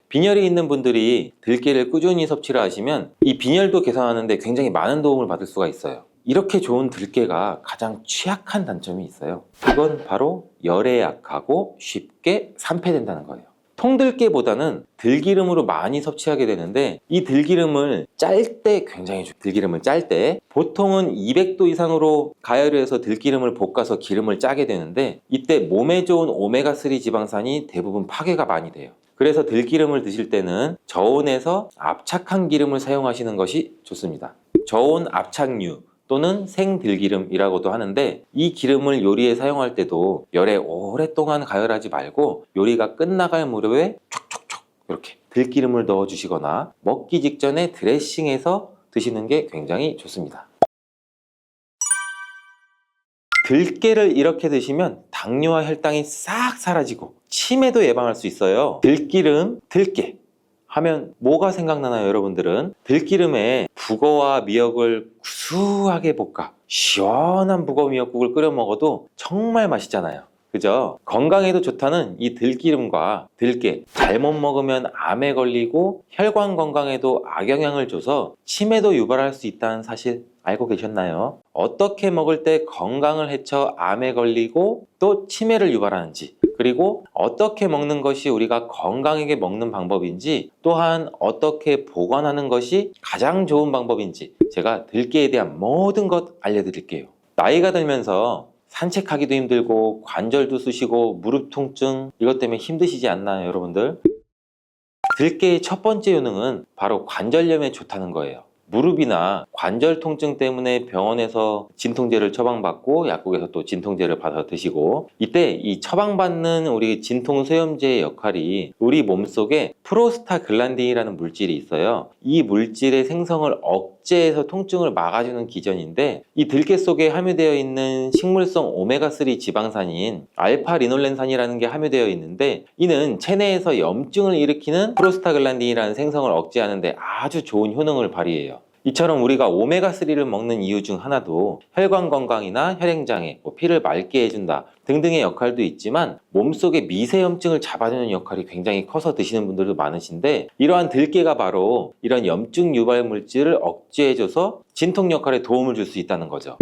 빈혈이 있는 분들이 들깨를 꾸준히 섭취를 하시면 이 빈혈도 개선하는데 굉장히 많은 도움을 받을 수가 있어요. 이렇게 좋은 들깨가 가장 취약한 단점이 있어요. 그건 바로 열에 약하고 쉽게 산패된다는 거예요. 통들깨보다는 들기름으로 많이 섭취하게 되는데 이 들기름을 짤 때 굉장히 좋아요. 들기름을 짤 때 보통은 200도 이상으로 가열을 해서 들기름을 볶아서 기름을 짜게 되는데 이때 몸에 좋은 오메가3 지방산이 대부분 파괴가 많이 돼요. 그래서 들기름을 드실 때는 저온에서 압착한 기름을 사용하시는 것이 좋습니다. 저온 압착유 또는 생들기름이라고도 하는데 이 기름을 요리에 사용할 때도 열에 오랫동안 가열하지 말고 요리가 끝나갈 무렵에 촉촉촉 이렇게 들기름을 넣어 주시거나 먹기 직전에 드레싱해서 드시는 게 굉장히 좋습니다. 들깨를 이렇게 드시면 당뇨와 혈당이 싹 사라지고 치매도 예방할 수 있어요. 들기름, 들깨 하면 뭐가 생각나나요, 여러분들은? 들기름에 북어와 미역을 구수하게 볶아 시원한 북어 미역국을 끓여 먹어도 정말 맛있잖아요. 그죠? 건강에도 좋다는 이 들기름과 들깨 잘못 먹으면 암에 걸리고 혈관 건강에도 악영향을 줘서 치매도 유발할 수 있다는 사실 알고 계셨나요? 어떻게 먹을 때 건강을 해쳐 암에 걸리고 또 치매를 유발하는지, 그리고 어떻게 먹는 것이 우리가 건강하게 먹는 방법인지, 또한 어떻게 보관하는 것이 가장 좋은 방법인지 제가 들깨에 대한 모든 것 알려드릴게요. 나이가 들면서 산책하기도 힘들고 관절도 쑤시고 무릎 통증 이것 때문에 힘드시지 않나요, 여러분들? 들깨의 첫 번째 효능은 바로 관절염에 좋다는 거예요. 무릎이나 관절 통증 때문에 병원에서 진통제를 처방받고 약국에서 또 진통제를 받아 드시고, 이때 이 처방받는 우리 진통소염제의 역할이 우리 몸속에 프로스타글란딘이라는 물질이 있어요. 이 물질의 생성을 억제해서 통증을 막아주는 기전인데, 이 들깨 속에 함유되어 있는 식물성 오메가3 지방산인 알파리놀렌산이라는 게 함유되어 있는데, 이는 체내에서 염증을 일으키는 프로스타글란딘이라는 생성을 억제하는 데 아주 좋은 효능을 발휘해요. 이처럼 우리가 오메가3를 먹는 이유 중 하나도 혈관 건강이나 혈행장애, 피를 맑게 해준다 등등의 역할도 있지만 몸속의 미세염증을 잡아주는 역할이 굉장히 커서 드시는 분들도 많으신데, 이러한 들깨가 바로 이런 염증 유발 물질을 억제해줘서 진통 역할에 도움을 줄 수 있다는 거죠.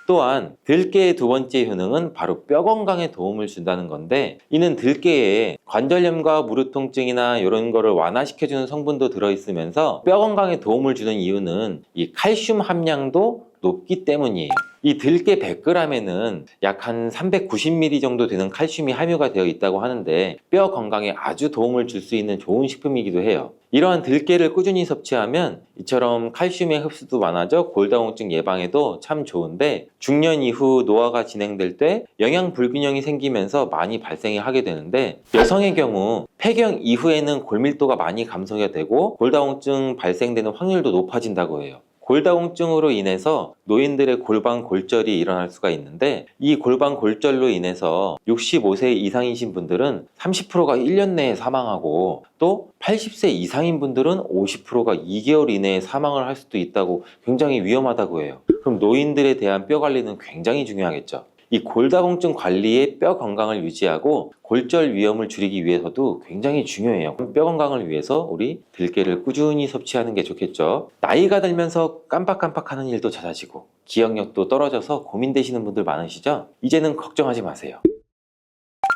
또한 들깨의 두 번째 효능은 바로 뼈 건강에 도움을 준다는 건데, 이는 들깨에 관절염과 무릎 통증이나 이런 거를 완화시켜주는 성분도 들어있으면서 뼈 건강에 도움을 주는 이유는 이 칼슘 함량도 높기 때문이에요. 이 들깨 100g에는 약 한 390mg 정도 되는 칼슘이 함유가 되어 있다고 하는데 뼈 건강에 아주 도움을 줄 수 있는 좋은 식품이기도 해요. 이러한 들깨를 꾸준히 섭취하면 이처럼 칼슘의 흡수도 많아져 골다공증 예방에도 참 좋은데, 중년 이후 노화가 진행될 때 영양 불균형이 생기면서 많이 발생이 하게 되는데, 여성의 경우 폐경 이후에는 골밀도가 많이 감소가 되고 골다공증 발생되는 확률도 높아진다고 해요. 골다공증으로 인해서 노인들의 골반 골절이 일어날 수가 있는데, 이 골반 골절로 인해서 65세 이상이신 분들은 30%가 1년 내에 사망하고, 또 80세 이상인 분들은 50%가 2개월 이내에 사망을 할 수도 있다고, 굉장히 위험하다고 해요. 그럼 노인들에 대한 뼈 관리는 굉장히 중요하겠죠. 이 골다공증 관리에 뼈 건강을 유지하고 골절 위험을 줄이기 위해서도 굉장히 중요해요. 뼈 건강을 위해서 우리 들깨를 꾸준히 섭취하는 게 좋겠죠. 나이가 들면서 깜빡깜빡하는 일도 잦아지고 기억력도 떨어져서 고민되시는 분들 많으시죠? 이제는 걱정하지 마세요.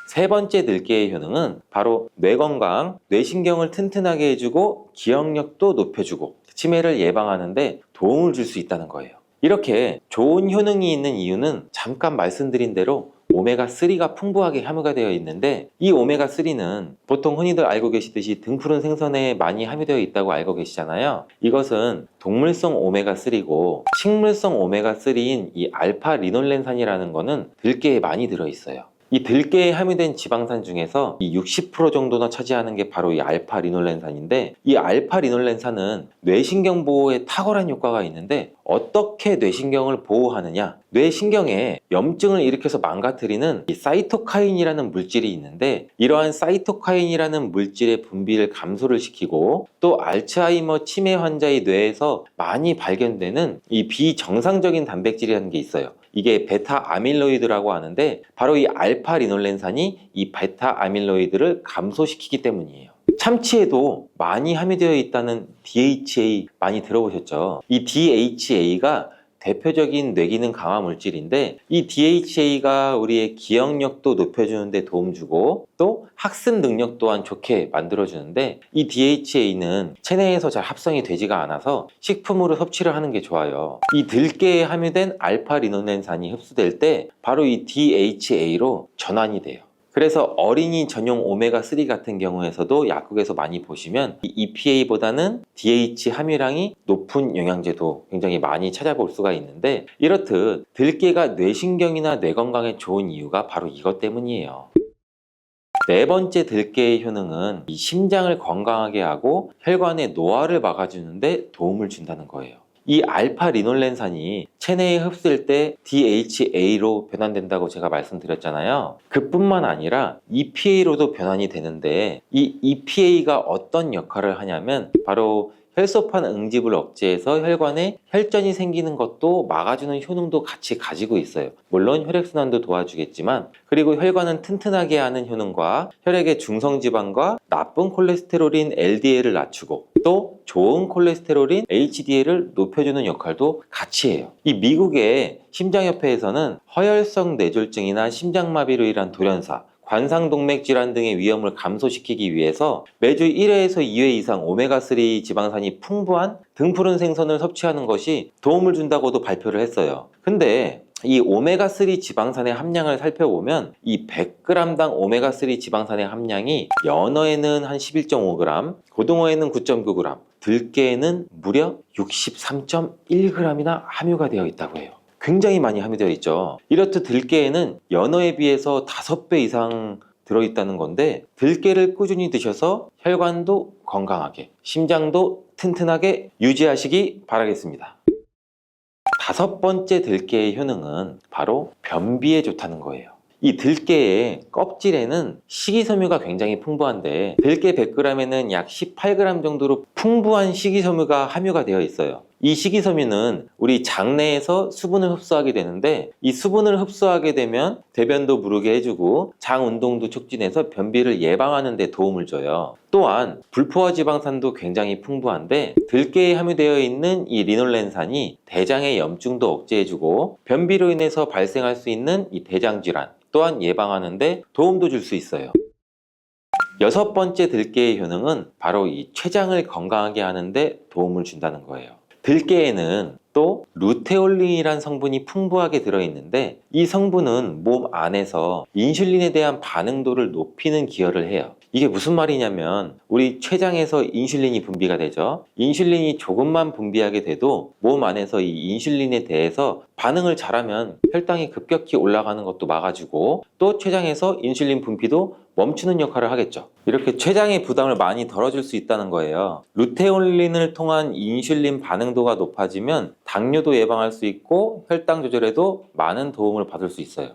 세 번째 들깨의 효능은 바로 뇌 건강, 뇌신경을 튼튼하게 해주고 기억력도 높여주고 치매를 예방하는 데 도움을 줄 수 있다는 거예요. 이렇게 좋은 효능이 있는 이유는 잠깐 말씀드린 대로 오메가3가 풍부하게 함유가 되어 있는데, 이 오메가3는 보통 흔히들 알고 계시듯이 등푸른 생선에 많이 함유되어 있다고 알고 계시잖아요. 이것은 동물성 오메가3고 식물성 오메가3인 이 알파리놀렌산이라는 거는 들깨에 많이 들어있어요. 이 들깨에 함유된 지방산 중에서 이 60% 정도나 차지하는 게 바로 이 알파리놀렌산인데, 이 알파리놀렌산은 뇌신경 보호에 탁월한 효과가 있는데, 어떻게 뇌신경을 보호하느냐? 뇌신경에 염증을 일으켜서 망가뜨리는 이 사이토카인이라는 물질이 있는데, 이러한 사이토카인이라는 물질의 분비를 감소를 시키고, 또 알츠하이머 치매 환자의 뇌에서 많이 발견되는 이 비정상적인 단백질이라는 게 있어요. 이게 베타 아밀로이드라고 하는데, 바로 이 알파리놀렌산이 이 베타 아밀로이드를 감소시키기 때문이에요. 참치에도 많이 함유되어 있다는 DHA 많이 들어보셨죠? 이 DHA가 대표적인 뇌기능 강화 물질인데, 이 DHA가 우리의 기억력도 높여주는 데 도움 주고 또 학습 능력 또한 좋게 만들어주는데, 이 DHA는 체내에서 잘 합성이 되지가 않아서 식품으로 섭취를 하는 게 좋아요. 이 들깨에 함유된 알파리놀렌산이 흡수될 때 바로 이 DHA로 전환이 돼요. 그래서 어린이 전용 오메가3 같은 경우에서도 약국에서 많이 보시면 이 EPA보다는 DH 함유량이 높은 영양제도 굉장히 많이 찾아볼 수가 있는데, 이렇듯 들깨가 뇌신경이나 뇌 건강에 좋은 이유가 바로 이것 때문이에요. 네 번째 들깨의 효능은 이 심장을 건강하게 하고 혈관의 노화를 막아주는 데 도움을 준다는 거예요. 이 알파리놀렌산이 체내에 흡수될 때 DHA로 변환된다고 제가 말씀드렸잖아요. 그뿐만 아니라 EPA로도 변환이 되는데, 이 EPA가 어떤 역할을 하냐면 바로 혈소판 응집을 억제해서 혈관에 혈전이 생기는 것도 막아주는 효능도 같이 가지고 있어요. 물론 혈액순환도 도와주겠지만, 그리고 혈관은 튼튼하게 하는 효능과 혈액의 중성지방과 나쁜 콜레스테롤인 LDL을 낮추고 또 좋은 콜레스테롤인 HDL을 높여주는 역할도 같이 해요. 이 미국의 심장협회에서는 허혈성 뇌졸중이나 심장마비로 인한 돌연사, 관상동맥 질환 등의 위험을 감소시키기 위해서 매주 1회에서 2회 이상 오메가3 지방산이 풍부한 등푸른 생선을 섭취하는 것이 도움을 준다고도 발표를 했어요. 근데 이 오메가3 지방산의 함량을 살펴보면 이 100g당 오메가3 지방산의 함량이 연어에는 한 11.5g, 고등어에는 9.9g, 들깨에는 무려 63.1g이나 함유가 되어 있다고 해요. 굉장히 많이 함유되어 있죠. 이렇듯 들깨에는 연어에 비해서 5배 이상 들어있다는 건데, 들깨를 꾸준히 드셔서 혈관도 건강하게, 심장도 튼튼하게 유지하시기 바라겠습니다. 다섯 번째 들깨의 효능은 바로 변비에 좋다는 거예요. 이 들깨의 껍질에는 식이섬유가 굉장히 풍부한데, 들깨 100g에는 약 18g 정도로 풍부한 식이섬유가 함유가 되어 있어요. 이 식이섬유는 우리 장내에서 수분을 흡수하게 되는데, 이 수분을 흡수하게 되면 대변도 무르게 해주고 장 운동도 촉진해서 변비를 예방하는 데 도움을 줘요. 또한 불포화 지방산도 굉장히 풍부한데, 들깨에 함유되어 있는 이 리놀렌산이 대장의 염증도 억제해주고 변비로 인해서 발생할 수 있는 이 대장질환 또한 예방하는 데 도움도 줄 수 있어요. 여섯 번째 들깨의 효능은 바로 이 췌장을 건강하게 하는 데 도움을 준다는 거예요. 들깨에는 또 루테올린이란 성분이 풍부하게 들어있는데, 이 성분은 몸 안에서 인슐린에 대한 반응도를 높이는 기여를 해요. 이게 무슨 말이냐면, 우리 췌장에서 인슐린이 분비가 되죠. 인슐린이 조금만 분비하게 돼도 몸 안에서 이 인슐린에 대해서 반응을 잘하면 혈당이 급격히 올라가는 것도 막아주고, 또 췌장에서 인슐린 분비도 멈추는 역할을 하겠죠. 이렇게 췌장의 부담을 많이 덜어줄 수 있다는 거예요. 루테올린을 통한 인슐린 반응도가 높아지면 당뇨도 예방할 수 있고 혈당 조절에도 많은 도움을 받을 수 있어요.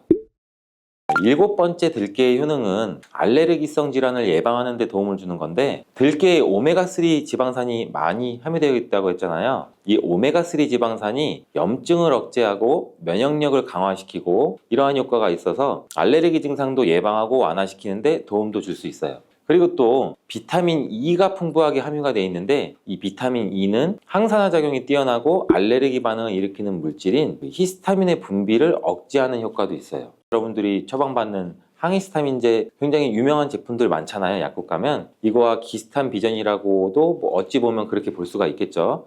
일곱 번째 들깨의 효능은 알레르기성 질환을 예방하는 데 도움을 주는 건데, 들깨에 오메가3 지방산이 많이 함유되어 있다고 했잖아요. 이 오메가3 지방산이 염증을 억제하고 면역력을 강화시키고 이러한 효과가 있어서 알레르기 증상도 예방하고 완화시키는 데 도움도 줄 수 있어요. 그리고 또 비타민 E가 풍부하게 함유가 되어 있는데, 이 비타민 E는 항산화 작용이 뛰어나고 알레르기 반응을 일으키는 물질인 히스타민의 분비를 억제하는 효과도 있어요. 여러분들이 처방받는 항히스타민제 굉장히 유명한 제품들 많잖아요. 약국 가면 이거와 비슷한 비전이라고도 어찌 보면 그렇게 볼 수가 있겠죠.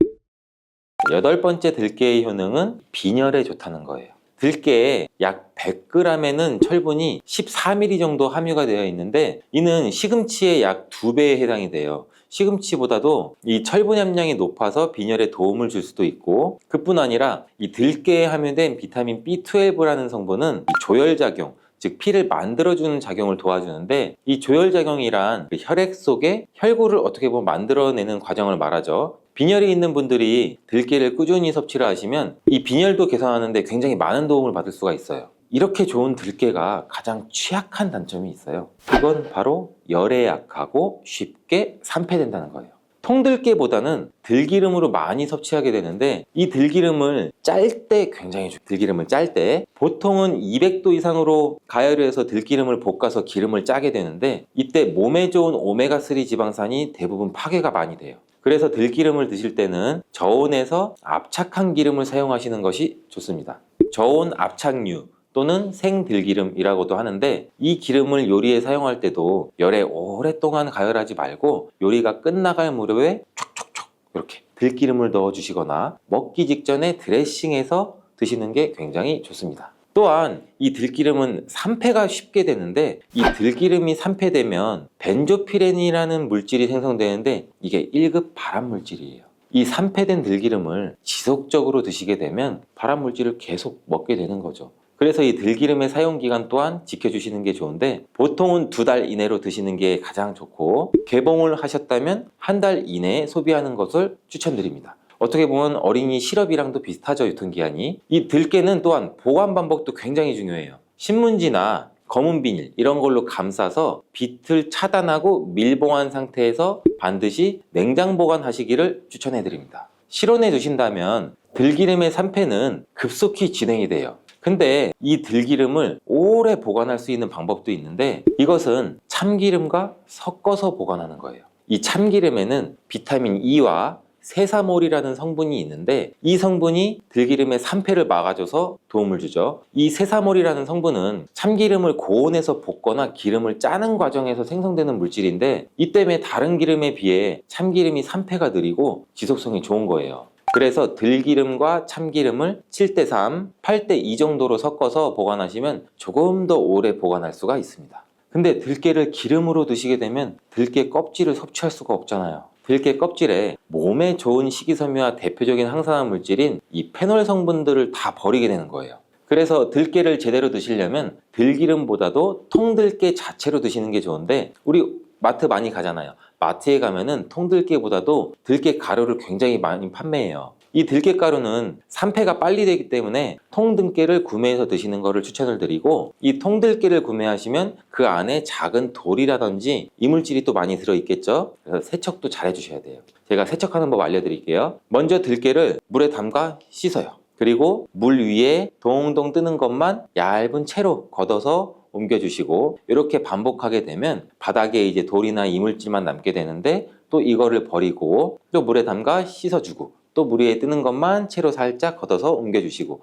여덟 번째 들깨의 효능은 빈혈에 좋다는 거예요. 들깨에 약 100g에는 철분이 14mg 정도 함유가 되어 있는데, 이는 시금치의 약 2배에 해당이 돼요. 시금치보다도 이 철분 함량이 높아서 빈혈에 도움을 줄 수도 있고, 그뿐 아니라 이 들깨에 함유된 비타민 B12라는 성분은 이 조혈작용, 즉 피를 만들어주는 작용을 도와주는데, 이 조혈작용이란 혈액 속에 혈구를 어떻게 보면 만들어내는 과정을 말하죠. 빈혈이 있는 분들이 들깨를 꾸준히 섭취를 하시면 이 빈혈도 개선하는 데 굉장히 많은 도움을 받을 수가 있어요. 이렇게 좋은 들깨가 가장 취약한 단점이 있어요. 그건 바로 열에 약하고 쉽게 산패된다는 거예요. 통들깨보다는 들기름으로 많이 섭취하게 되는데, 이 들기름을 짤 때 굉장히 좋아요. 들기름을 짤 때 보통은 200도 이상으로 가열을 해서 들기름을 볶아서 기름을 짜게 되는데, 이때 몸에 좋은 오메가3 지방산이 대부분 파괴가 많이 돼요. 그래서 들기름을 드실 때는 저온에서 압착한 기름을 사용하시는 것이 좋습니다. 저온 압착유 또는 생들기름이라고도 하는데, 이 기름을 요리에 사용할 때도 열에 오랫동안 가열하지 말고 요리가 끝나갈 무렵에 촉촉촉 이렇게 들기름을 넣어 주시거나 먹기 직전에 드레싱해서 드시는 게 굉장히 좋습니다. 또한 이 들기름은 산패가 쉽게 되는데, 이 들기름이 산패되면 벤조피렌이라는 물질이 생성되는데, 이게 1급 발암 물질이에요. 이 산패된 들기름을 지속적으로 드시게 되면 발암 물질을 계속 먹게 되는 거죠. 그래서 이 들기름의 사용 기간 또한 지켜주시는 게 좋은데, 보통은 2달 이내로 드시는 게 가장 좋고, 개봉을 하셨다면 1달 이내에 소비하는 것을 추천드립니다. 어떻게 보면 어린이 시럽이랑도 비슷하죠, 유통기한이. 이 들깨는 또한 보관 방법도 굉장히 중요해요. 신문지나 검은 비닐 이런 걸로 감싸서 빛을 차단하고 밀봉한 상태에서 반드시 냉장 보관하시기를 추천해 드립니다. 실온에 두신다면 들기름의 산패는 급속히 진행이 돼요. 근데 이 들기름을 오래 보관할 수 있는 방법도 있는데, 이것은 참기름과 섞어서 보관하는 거예요. 이 참기름에는 비타민 E와 세사몰이라는 성분이 있는데, 이 성분이 들기름의 산패를 막아줘서 도움을 주죠. 이 세사몰이라는 성분은 참기름을 고온에서 볶거나 기름을 짜는 과정에서 생성되는 물질인데, 이 때문에 다른 기름에 비해 참기름이 산패가 느리고 지속성이 좋은 거예요. 그래서 들기름과 참기름을 7:3, 8:2 정도로 섞어서 보관하시면 조금 더 오래 보관할 수가 있습니다. 근데 들깨를 기름으로 드시게 되면 들깨 껍질을 섭취할 수가 없잖아요. 들깨 껍질에 몸에 좋은 식이섬유와 대표적인 항산화 물질인 이 페놀 성분들을 다 버리게 되는 거예요. 그래서 들깨를 제대로 드시려면 들기름보다도 통들깨 자체로 드시는 게 좋은데, 우리 마트 많이 가잖아요. 마트에 가면은 통들깨보다도 들깨 가루를 굉장히 많이 판매해요. 이 들깨 가루는 산패가 빨리 되기 때문에 통들깨를 구매해서 드시는 것을 추천을 드리고, 이 통들깨를 구매하시면 그 안에 작은 돌이라든지 이물질이 또 많이 들어있겠죠. 그래서 세척도 잘 해주셔야 돼요. 제가 세척하는 법 알려드릴게요. 먼저 들깨를 물에 담가 씻어요. 그리고 물 위에 동동 뜨는 것만 얇은 채로 걷어서 옮겨주시고, 이렇게 반복하게 되면 바닥에 이제 돌이나 이물질만 남게 되는데, 또 이거를 버리고 또 물에 담가 씻어주고, 또 물 위에 뜨는 것만 채로 살짝 걷어서 옮겨주시고,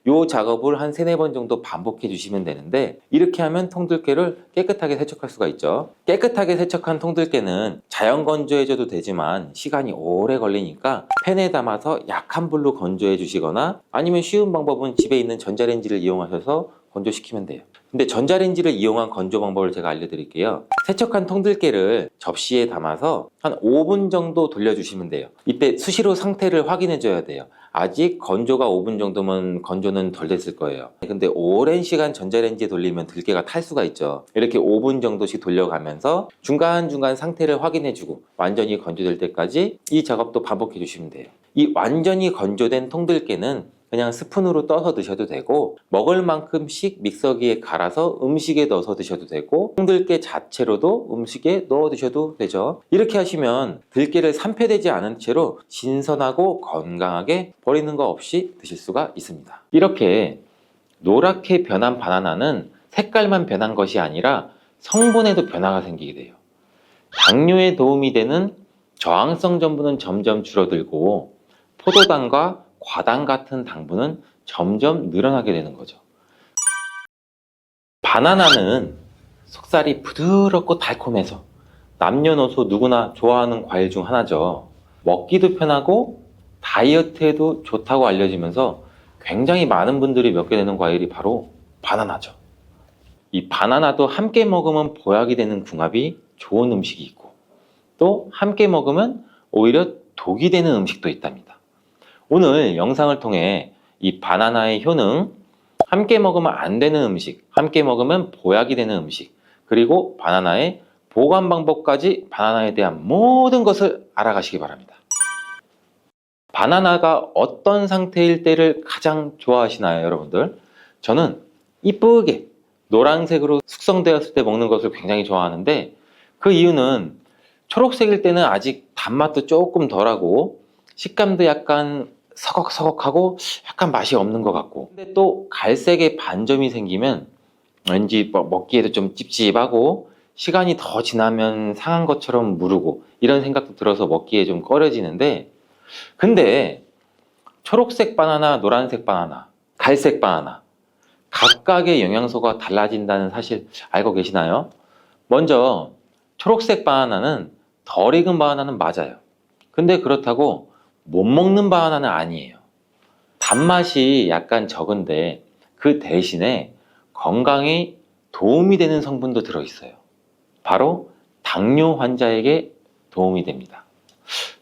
이 작업을 한 3-4번 정도 반복해 주시면 되는데, 이렇게 하면 통들깨를 깨끗하게 세척할 수가 있죠. 깨끗하게 세척한 통들깨는 자연 건조해줘도 되지만 시간이 오래 걸리니까 팬에 담아서 약한 불로 건조해 주시거나, 아니면 쉬운 방법은 집에 있는 전자레인지를 이용하셔서 건조시키면 돼요. 근데 전자레인지를 이용한 건조 방법을 제가 알려드릴게요. 세척한 통들깨를 접시에 담아서 한 5분 정도 돌려주시면 돼요. 이때 수시로 상태를 확인해 줘야 돼요. 아직 건조가 5분 정도면 건조는 덜 됐을 거예요. 근데 오랜 시간 전자레인지에 돌리면 들깨가 탈 수가 있죠. 이렇게 5분 정도씩 돌려가면서 중간중간 상태를 확인해 주고 완전히 건조될 때까지 이 작업도 반복해 주시면 돼요. 이 완전히 건조된 통들깨는 그냥 스푼으로 떠서 드셔도 되고, 먹을 만큼씩 믹서기에 갈아서 음식에 넣어서 드셔도 되고, 통들깨 자체로도 음식에 넣어 드셔도 되죠. 이렇게 하시면 들깨를 산패되지 않은 채로 신선하고 건강하게 버리는 거 없이 드실 수가 있습니다. 이렇게 노랗게 변한 바나나는 색깔만 변한 것이 아니라 성분에도 변화가 생기게 돼요. 당뇨에 도움이 되는 저항성 전분은 점점 줄어들고, 포도당과 과당 같은 당분은 점점 늘어나게 되는 거죠. 바나나는 속살이 부드럽고 달콤해서 남녀노소 누구나 좋아하는 과일 중 하나죠. 먹기도 편하고 다이어트에도 좋다고 알려지면서 굉장히 많은 분들이 먹게 되는 과일이 바로 바나나죠. 이 바나나도 함께 먹으면 보약이 되는 궁합이 좋은 음식이 있고, 또 함께 먹으면 오히려 독이 되는 음식도 있답니다. 오늘 영상을 통해 이 바나나의 효능, 함께 먹으면 안 되는 음식, 함께 먹으면 보약이 되는 음식, 그리고 바나나의 보관 방법까지 바나나에 대한 모든 것을 알아가시기 바랍니다. 바나나가 어떤 상태일 때를 가장 좋아하시나요, 여러분들? 저는 이쁘게 노란색으로 숙성되었을 때 먹는 것을 굉장히 좋아하는데, 그 이유는 초록색일 때는 아직 다 단맛도 조금 덜하고 식감도 약간 서걱서걱하고 약간 맛이 없는 것 같고, 근데 또 갈색의 반점이 생기면 왠지 먹기에도 좀 찝찝하고 시간이 더 지나면 상한 것처럼 무르고 이런 생각도 들어서 먹기에 좀 꺼려지는데, 근데 초록색 바나나, 노란색 바나나, 갈색 바나나 각각의 영양소가 달라진다는 사실 알고 계시나요? 먼저 초록색 바나나는 덜 익은 바나나는 맞아요. 근데 그렇다고 못 먹는 바나나는 아니에요. 단맛이 약간 적은데 그 대신에 건강에 도움이 되는 성분도 들어있어요. 바로 당뇨 환자에게 도움이 됩니다.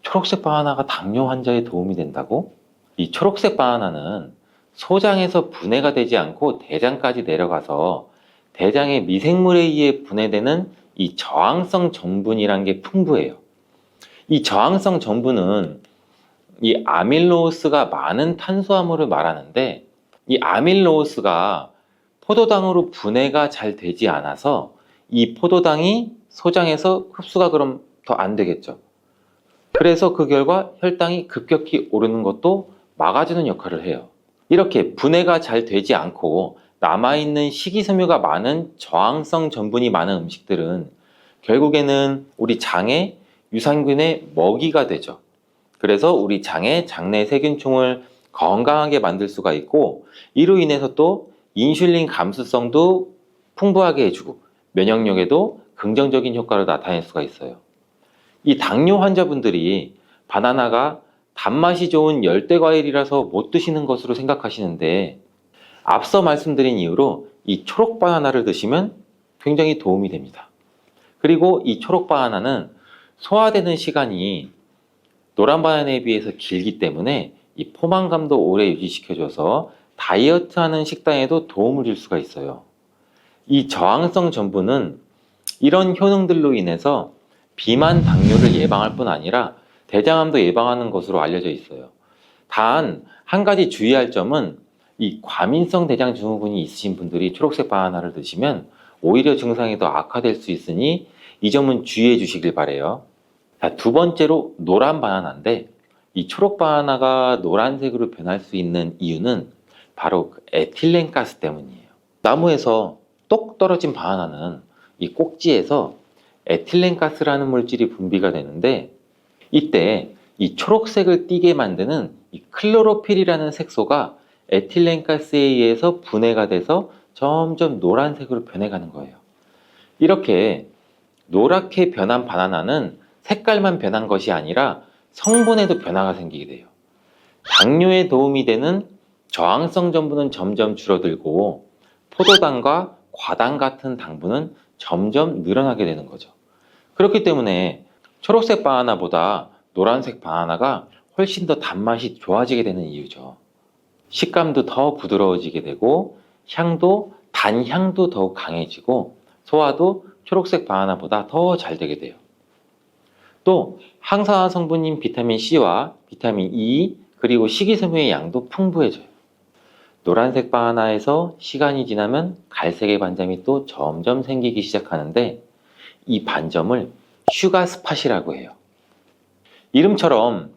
초록색 바나나가 당뇨 환자에 도움이 된다고? 이 초록색 바나나는 소장에서 분해가 되지 않고 대장까지 내려가서 대장의 미생물에 의해 분해되는 이 저항성 전분이란 게 풍부해요. 이 저항성 전분은 이 아밀로스가 많은 탄수화물을 말하는데, 이 아밀로스가 포도당으로 분해가 잘 되지 않아서 이 포도당이 소장에서 흡수가 그럼 더 안 되겠죠. 그래서 그 결과 혈당이 급격히 오르는 것도 막아주는 역할을 해요. 이렇게 분해가 잘 되지 않고 남아있는 식이섬유가 많은 저항성 전분이 많은 음식들은 결국에는 우리 장에 유산균의 먹이가 되죠. 그래서 우리 장의 장내 세균총을 건강하게 만들 수가 있고, 이로 인해서 또 인슐린 감수성도 풍부하게 해주고 면역력에도 긍정적인 효과를 나타낼 수가 있어요. 이 당뇨 환자분들이 바나나가 단맛이 좋은 열대과일이라서 못 드시는 것으로 생각하시는데, 앞서 말씀드린 이유로 이 초록 바나나를 드시면 굉장히 도움이 됩니다. 그리고 이 초록 바나나는 소화되는 시간이 노란 바나나에 비해서 길기 때문에 이 포만감도 오래 유지시켜줘서 다이어트하는 식단에도 도움을 줄 수가 있어요. 이 저항성 전분은 이런 효능들로 인해서 비만 당뇨를 예방할 뿐 아니라 대장암도 예방하는 것으로 알려져 있어요. 단 한 가지 주의할 점은, 이 과민성 대장 증후군이 있으신 분들이 초록색 바나나를 드시면 오히려 증상이 더 악화될 수 있으니 이 점은 주의해 주시길 바래요. 자, 두 번째로 노란 바나나인데, 이 초록 바나나가 노란색으로 변할 수 있는 이유는 바로 그 에틸렌 가스 때문이에요. 나무에서 똑 떨어진 바나나는 이 꼭지에서 에틸렌 가스라는 물질이 분비가 되는데, 이때 이 초록색을 띠게 만드는 이 클로로필이라는 색소가 에틸렌 가스에 의해서 분해가 돼서 점점 노란색으로 변해가는 거예요. 이렇게 노랗게 변한 바나나는 색깔만 변한 것이 아니라 성분에도 변화가 생기게 돼요. 당뇨에 도움이 되는 저항성 전분은 점점 줄어들고 포도당과 과당 같은 당분은 점점 늘어나게 되는 거죠. 그렇기 때문에 초록색 바나나보다 노란색 바나나가 훨씬 더 단맛이 좋아지게 되는 이유죠. 식감도 더 부드러워지게 되고 향도, 단향도 더욱 강해지고 소화도 초록색 바나나보다 더 잘 되게 돼요. 또 항산화 성분인 비타민 C와 비타민 E 그리고 식이섬유의 양도 풍부해져요. 노란색 바나나에서 시간이 지나면 갈색의 반점이 또 점점 생기기 시작하는데, 이 반점을 슈가 스팟이라고 해요. 이름처럼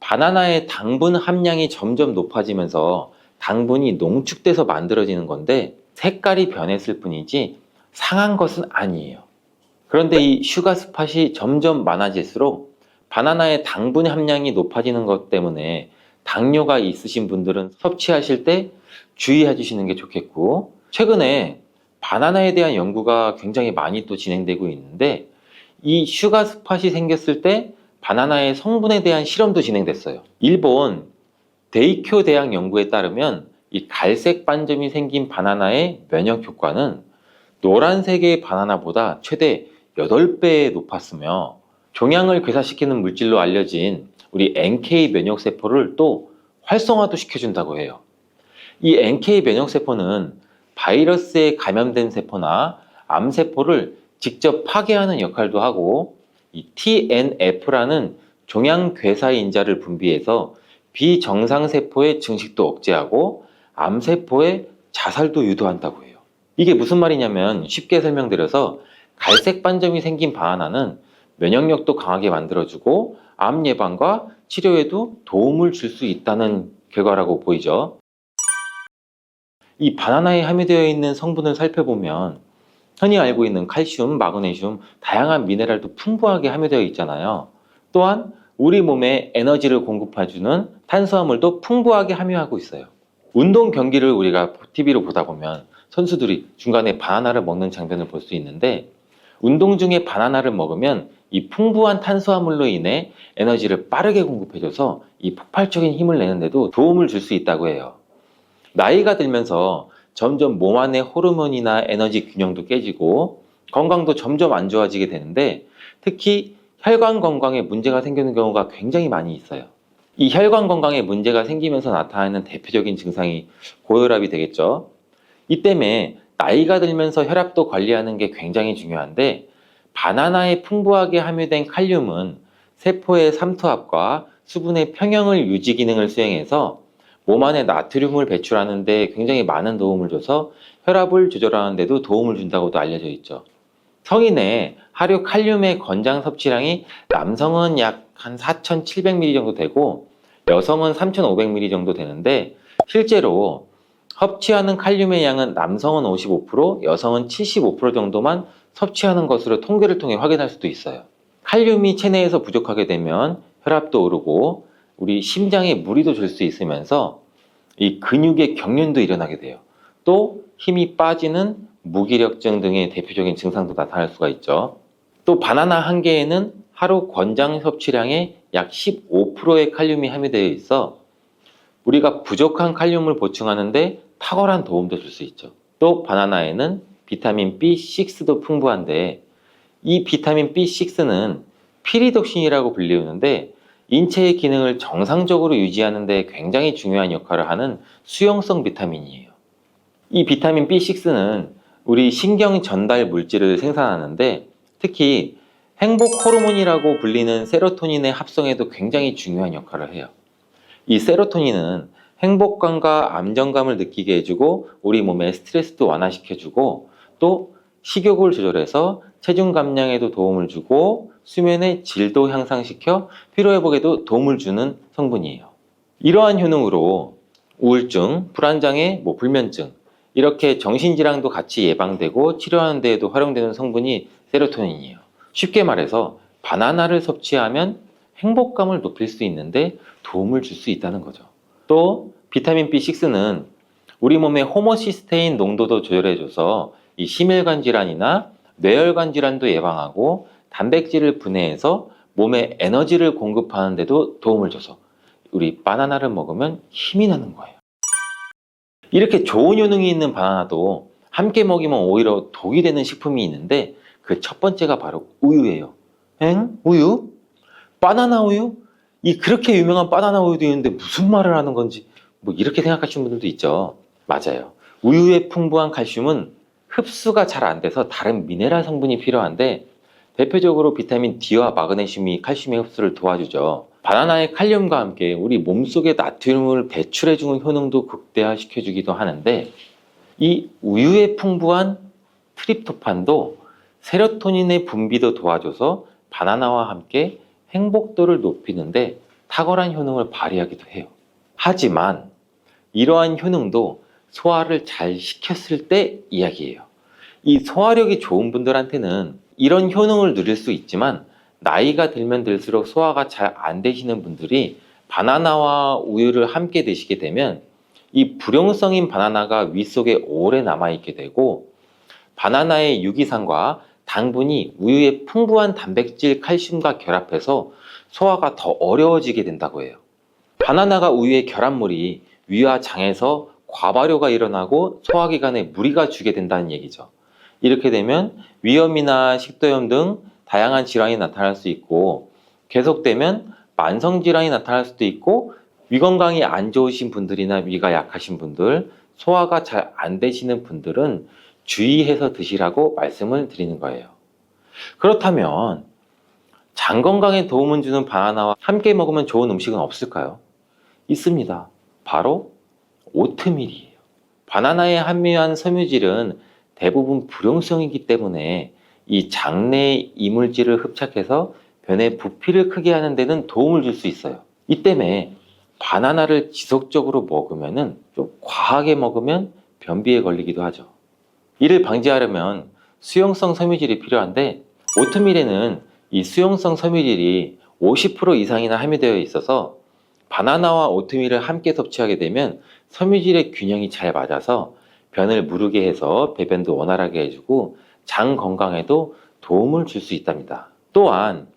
바나나의 당분 함량이 점점 높아지면서 당분이 농축돼서 만들어지는 건데, 색깔이 변했을 뿐이지 상한 것은 아니에요. 그런데 이 슈가 스팟이 점점 많아질수록 바나나의 당분 함량이 높아지는 것 때문에 당뇨가 있으신 분들은 섭취하실 때 주의해 주시는 게 좋겠고, 최근에 바나나에 대한 연구가 굉장히 많이 또 진행되고 있는데, 이 슈가 스팟이 생겼을 때 바나나의 성분에 대한 실험도 진행됐어요. 일본 데이쿄 대학 연구에 따르면 이 갈색 반점이 생긴 바나나의 면역 효과는 노란색의 바나나보다 최대 8배 높았으며, 종양을 괴사시키는 물질로 알려진 우리 NK 면역세포를 또 활성화도 시켜준다고 해요. 이 NK 면역세포는 바이러스에 감염된 세포나 암세포를 직접 파괴하는 역할도 하고, 이 TNF라는 종양괴사인자를 분비해서 비정상세포의 증식도 억제하고 암세포의 자살도 유도한다고 해요. 이게 무슨 말이냐면, 쉽게 설명드려서 갈색 반점이 생긴 바나나는 면역력도 강하게 만들어주고 암 예방과 치료에도 도움을 줄 수 있다는 결과라고 보이죠. 이 바나나에 함유되어 있는 성분을 살펴보면 흔히 알고 있는 칼슘, 마그네슘, 다양한 미네랄도 풍부하게 함유되어 있잖아요. 또한 우리 몸에 에너지를 공급해주는 탄수화물도 풍부하게 함유하고 있어요. 운동 경기를 우리가 TV로 보다 보면 선수들이 중간에 바나나를 먹는 장면을 볼 수 있는데, 운동 중에 바나나를 먹으면 이 풍부한 탄수화물로 인해 에너지를 빠르게 공급해줘서 이 폭발적인 힘을 내는데도 도움을 줄 수 있다고 해요. 나이가 들면서 점점 몸 안의 호르몬이나 에너지 균형도 깨지고 건강도 점점 안 좋아지게 되는데, 특히 혈관 건강에 문제가 생기는 경우가 굉장히 많이 있어요. 이 혈관 건강에 문제가 생기면서 나타나는 대표적인 증상이 고혈압이 되겠죠. 이 때문에 나이가 들면서 혈압도 관리하는 게 굉장히 중요한데, 바나나에 풍부하게 함유된 칼륨은 세포의 삼투압과 수분의 평형을 유지 기능을 수행해서 몸 안에 나트륨을 배출하는 데 굉장히 많은 도움을 줘서 혈압을 조절하는 데도 도움을 준다고도 알려져 있죠. 성인의 하루 칼륨의 권장 섭취량이 남성은 약 한 4,700ml 정도 되고 여성은 3,500ml 정도 되는데, 실제로 섭취하는 칼륨의 양은 남성은 55%, 여성은 75% 정도만 섭취하는 것으로 통계를 통해 확인할 수도 있어요. 칼륨이 체내에서 부족하게 되면 혈압도 오르고 우리 심장에 무리도 줄 수 있으면서 이 근육의 경련도 일어나게 돼요. 또 힘이 빠지는 무기력증 등의 대표적인 증상도 나타날 수가 있죠. 또 바나나 한 개에는 하루 권장 섭취량의 약 15%의 칼륨이 함유되어 있어 우리가 부족한 칼륨을 보충하는데 탁월한 도움도 줄 수 있죠. 또 바나나에는 비타민 B6도 풍부한데, 이 비타민 B6는 피리독신이라고 불리우는데 인체의 기능을 정상적으로 유지하는 데 굉장히 중요한 역할을 하는 수용성 비타민이에요. 이 비타민 B6는 우리 신경 전달 물질을 생산하는데, 특히 행복 호르몬이라고 불리는 세로토닌의 합성에도 굉장히 중요한 역할을 해요. 이 세로토닌은 행복감과 안정감을 느끼게 해주고 우리 몸의 스트레스도 완화시켜주고 또 식욕을 조절해서 체중 감량에도 도움을 주고 수면의 질도 향상시켜 피로회복에도 도움을 주는 성분이에요. 이러한 효능으로 우울증, 불안장애, 불면증, 이렇게 정신질환도 같이 예방되고 치료하는 데에도 활용되는 성분이 세로토닌이에요. 쉽게 말해서 바나나를 섭취하면 행복감을 높일 수 있는데 도움을 줄 수 있다는 거죠. 또 비타민 B6는 우리 몸의 호모시스테인 농도도 조절해줘서 이 심혈관 질환이나 뇌혈관 질환도 예방하고 단백질을 분해해서 몸에 에너지를 공급하는 데도 도움을 줘서 우리 바나나를 먹으면 힘이 나는 거예요. 이렇게 좋은 효능이 있는 바나나도 함께 먹이면 오히려 독이 되는 식품이 있는데, 그 첫 번째가 바로 우유예요. 우유? 바나나 우유? 이 그렇게 유명한 바나나 우유도 있는데 무슨 말을 하는 건지 이렇게 생각하시는 분들도 있죠. 맞아요. 우유에 풍부한 칼슘은 흡수가 잘 안 돼서 다른 미네랄 성분이 필요한데, 대표적으로 비타민 D와 마그네슘이 칼슘의 흡수를 도와주죠. 바나나의 칼륨과 함께 우리 몸속의 나트륨을 배출해주는 효능도 극대화시켜주기도 하는데, 이 우유에 풍부한 트립토판도 세로토닌의 분비도 도와줘서 바나나와 함께 행복도를 높이는데 탁월한 효능을 발휘하기도 해요. 하지만 이러한 효능도 소화를 잘 시켰을 때 이야기예요. 이 소화력이 좋은 분들한테는 이런 효능을 누릴 수 있지만, 나이가 들면 들수록 소화가 잘 안 되시는 분들이 바나나와 우유를 함께 드시게 되면 이 불용성인 바나나가 위 속에 오래 남아있게 되고, 바나나의 유기산과 당분이 우유의 풍부한 단백질 칼슘과 결합해서 소화가 더 어려워지게 된다고 해요. 바나나가 우유의 결합물이 위와 장에서 과발효가 일어나고 소화기관에 무리가 주게 된다는 얘기죠. 이렇게 되면 위염이나 식도염 등 다양한 질환이 나타날 수 있고, 계속되면 만성질환이 나타날 수도 있고, 위 건강이 안 좋으신 분들이나 위가 약하신 분들, 소화가 잘 안 되시는 분들은 주의해서 드시라고 말씀을 드리는 거예요. 그렇다면 장 건강에 도움을 주는 바나나와 함께 먹으면 좋은 음식은 없을까요? 있습니다. 바로 오트밀이에요. 바나나에 함유한 섬유질은 대부분 불용성이기 때문에 이 장내의 이물질을 흡착해서 변의 부피를 크게 하는 데는 도움을 줄 수 있어요. 이 때문에 바나나를 지속적으로 먹으면은 좀 과하게 먹으면 변비에 걸리기도 하죠. 이를 방지하려면 수용성 섬유질이 필요한데 오트밀에는 이 수용성 섬유질이 50% 이상이나 함유되어 있어서 바나나와 오트밀을 함께 섭취하게 되면 섬유질의 균형이 잘 맞아서 변을 무르게 해서 배변도 원활하게 해주고 장 건강에도 도움을 줄 수 있답니다. 또한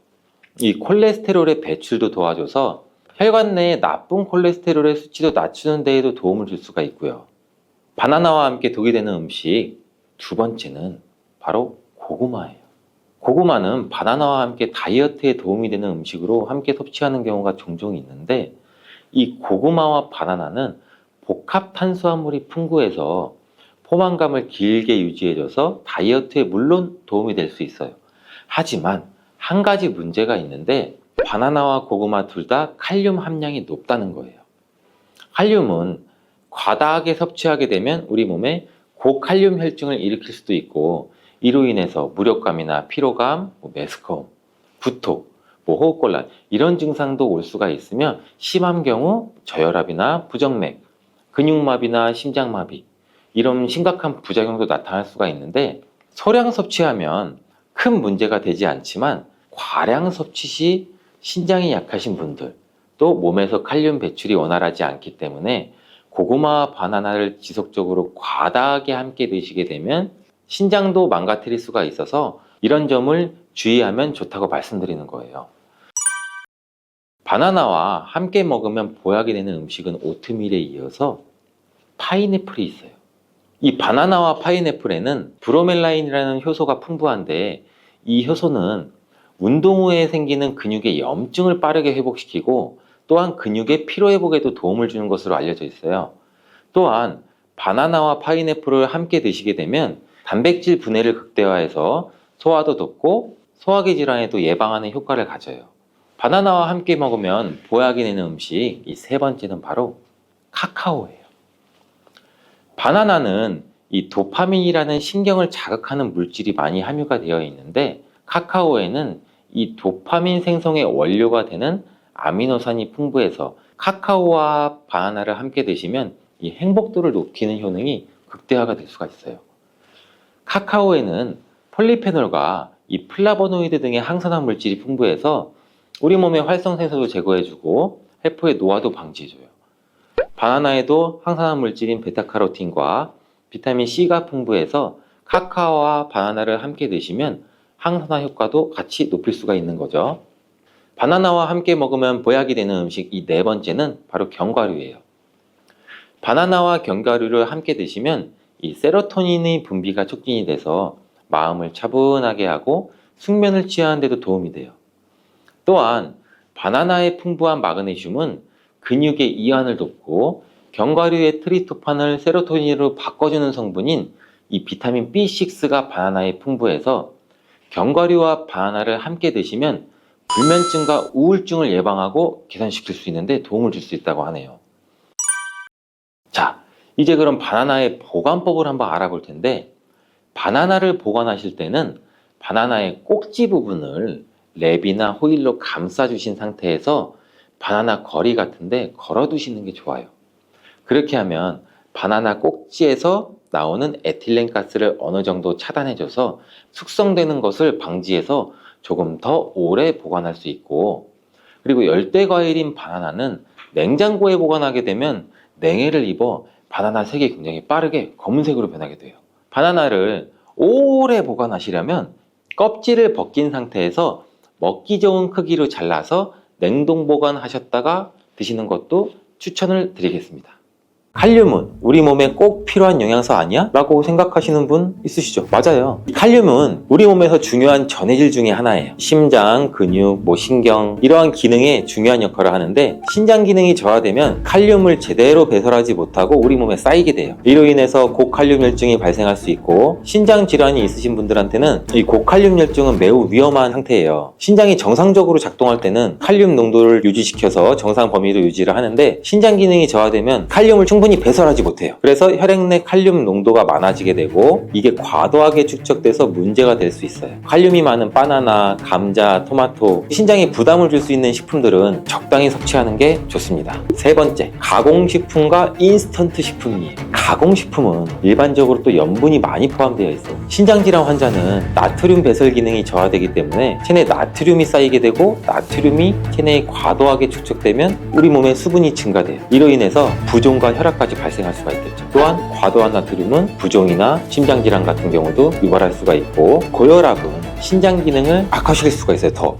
이 콜레스테롤의 배출도 도와줘서 혈관 내에 나쁜 콜레스테롤의 수치도 낮추는 데에도 도움을 줄 수가 있고요. 바나나와 함께 독이 되는 음식 두 번째는 바로 고구마예요. 고구마는 바나나와 함께 다이어트에 도움이 되는 음식으로 함께 섭취하는 경우가 종종 있는데 이 고구마와 바나나는 복합 탄수화물이 풍부해서 포만감을 길게 유지해줘서 다이어트에 물론 도움이 될 수 있어요. 하지만 한 가지 문제가 있는데 바나나와 고구마 둘 다 칼륨 함량이 높다는 거예요. 칼륨은 과다하게 섭취하게 되면 우리 몸에 고칼륨 혈증을 일으킬 수도 있고 이로 인해서 무력감이나 피로감, 메스꺼움, 구토, 호흡곤란 이런 증상도 올 수가 있으며 심한 경우 저혈압이나 부정맥, 근육마비나 심장마비 이런 심각한 부작용도 나타날 수가 있는데 소량 섭취하면 큰 문제가 되지 않지만 과량 섭취 시 신장이 약하신 분들 또 몸에서 칼륨 배출이 원활하지 않기 때문에 고구마와 바나나를 지속적으로 과다하게 함께 드시게 되면 신장도 망가뜨릴 수가 있어서 이런 점을 주의하면 좋다고 말씀드리는 거예요. 바나나와 함께 먹으면 보약이 되는 음식은 오트밀에 이어서 파인애플이 있어요. 이 바나나와 파인애플에는 브로멜라인이라는 효소가 풍부한데 이 효소는 운동 후에 생기는 근육의 염증을 빠르게 회복시키고 또한 근육의 피로 회복에도 도움을 주는 것으로 알려져 있어요. 또한 바나나와 파인애플을 함께 드시게 되면 단백질 분해를 극대화해서 소화도 돕고 소화기 질환에도 예방하는 효과를 가져요. 바나나와 함께 먹으면 보약이 되는 음식 이 세 번째는 바로 카카오예요. 바나나는 이 도파민이라는 신경을 자극하는 물질이 많이 함유가 되어 있는데 카카오에는 이 도파민 생성의 원료가 되는 아미노산이 풍부해서 카카오와 바나나를 함께 드시면 이 행복도를 높이는 효능이 극대화가 될 수가 있어요. 카카오에는 폴리페놀과 이 플라보노이드 등의 항산화 물질이 풍부해서 우리 몸의 활성산소도 제거해주고 세포의 노화도 방지해줘요. 바나나에도 항산화 물질인 베타카로틴과 비타민 C가 풍부해서 카카오와 바나나를 함께 드시면 항산화 효과도 같이 높일 수가 있는 거죠. 바나나와 함께 먹으면 보약이 되는 음식 이 네 번째는 바로 견과류예요. 바나나와 견과류를 함께 드시면 이 세로토닌의 분비가 촉진이 돼서 마음을 차분하게 하고 숙면을 취하는 데도 도움이 돼요. 또한 바나나의 풍부한 마그네슘은 근육의 이완을 돕고 견과류의 트리토판을 세로토닌으로 바꿔주는 성분인 이 비타민 B6가 바나나에 풍부해서 견과류와 바나나를 함께 드시면 불면증과 우울증을 예방하고 개선시킬 수 있는데 도움을 줄 수 있다고 하네요. 자, 이제 그럼 바나나의 보관법을 한번 알아볼 텐데 바나나를 보관하실 때는 바나나의 꼭지 부분을 랩이나 호일로 감싸주신 상태에서 바나나 거리 같은데 걸어두시는 게 좋아요. 그렇게 하면 바나나 꼭지에서 나오는 에틸렌 가스를 어느 정도 차단해줘서 숙성되는 것을 방지해서 조금 더 오래 보관할 수 있고 그리고 열대 과일인 바나나는 냉장고에 보관하게 되면 냉해를 입어 바나나 색이 굉장히 빠르게 검은색으로 변하게 돼요. 바나나를 오래 보관하시려면 껍질을 벗긴 상태에서 먹기 좋은 크기로 잘라서 냉동 보관하셨다가 드시는 것도 추천을 드리겠습니다. 칼륨은 우리 몸에 꼭 필요한 영양소 아니야? 라고 생각하시는 분 있으시죠? 맞아요. 칼륨은 우리 몸에서 중요한 전해질 중에 하나예요. 심장, 근육, 신경 이러한 기능에 중요한 역할을 하는데 신장 기능이 저하되면 칼륨을 제대로 배설하지 못하고 우리 몸에 쌓이게 돼요. 이로 인해서 고칼륨혈증이 발생할 수 있고 신장 질환이 있으신 분들한테는 이 고칼륨혈증은 매우 위험한 상태예요. 신장이 정상적으로 작동할 때는 칼륨 농도를 유지시켜서 정상 범위로 유지를 하는데 신장 기능이 저하되면 칼륨을 충분히 충분히 배설하지 못해요. 그래서 혈액 내 칼륨 농도가 많아지게 되고 이게 과도하게 축적돼서 문제가 될 수 있어요. 칼륨이 많은 바나나, 감자, 토마토, 신장에 부담을 줄 수 있는 식품들은 적당히 섭취하는 게 좋습니다. 세 번째, 가공식품과 인스턴트 식품이에요. 가공식품은 일반적으로 또 염분이 많이 포함되어 있어요. 신장질환 환자는 나트륨 배설 기능이 저하되기 때문에 체내에 나트륨이 쌓이게 되고 나트륨이 체내에 과도하게 축적되면 우리 몸의 수분이 증가돼요. 이로 인해서 부종과 혈압까지 발생할 수가 있겠죠. 또한 과도한 나트륨은 부종이나 심장질환 같은 경우도 유발할 수가 있고 고혈압은 신장 기능을 악화시킬 수가 있어요. 더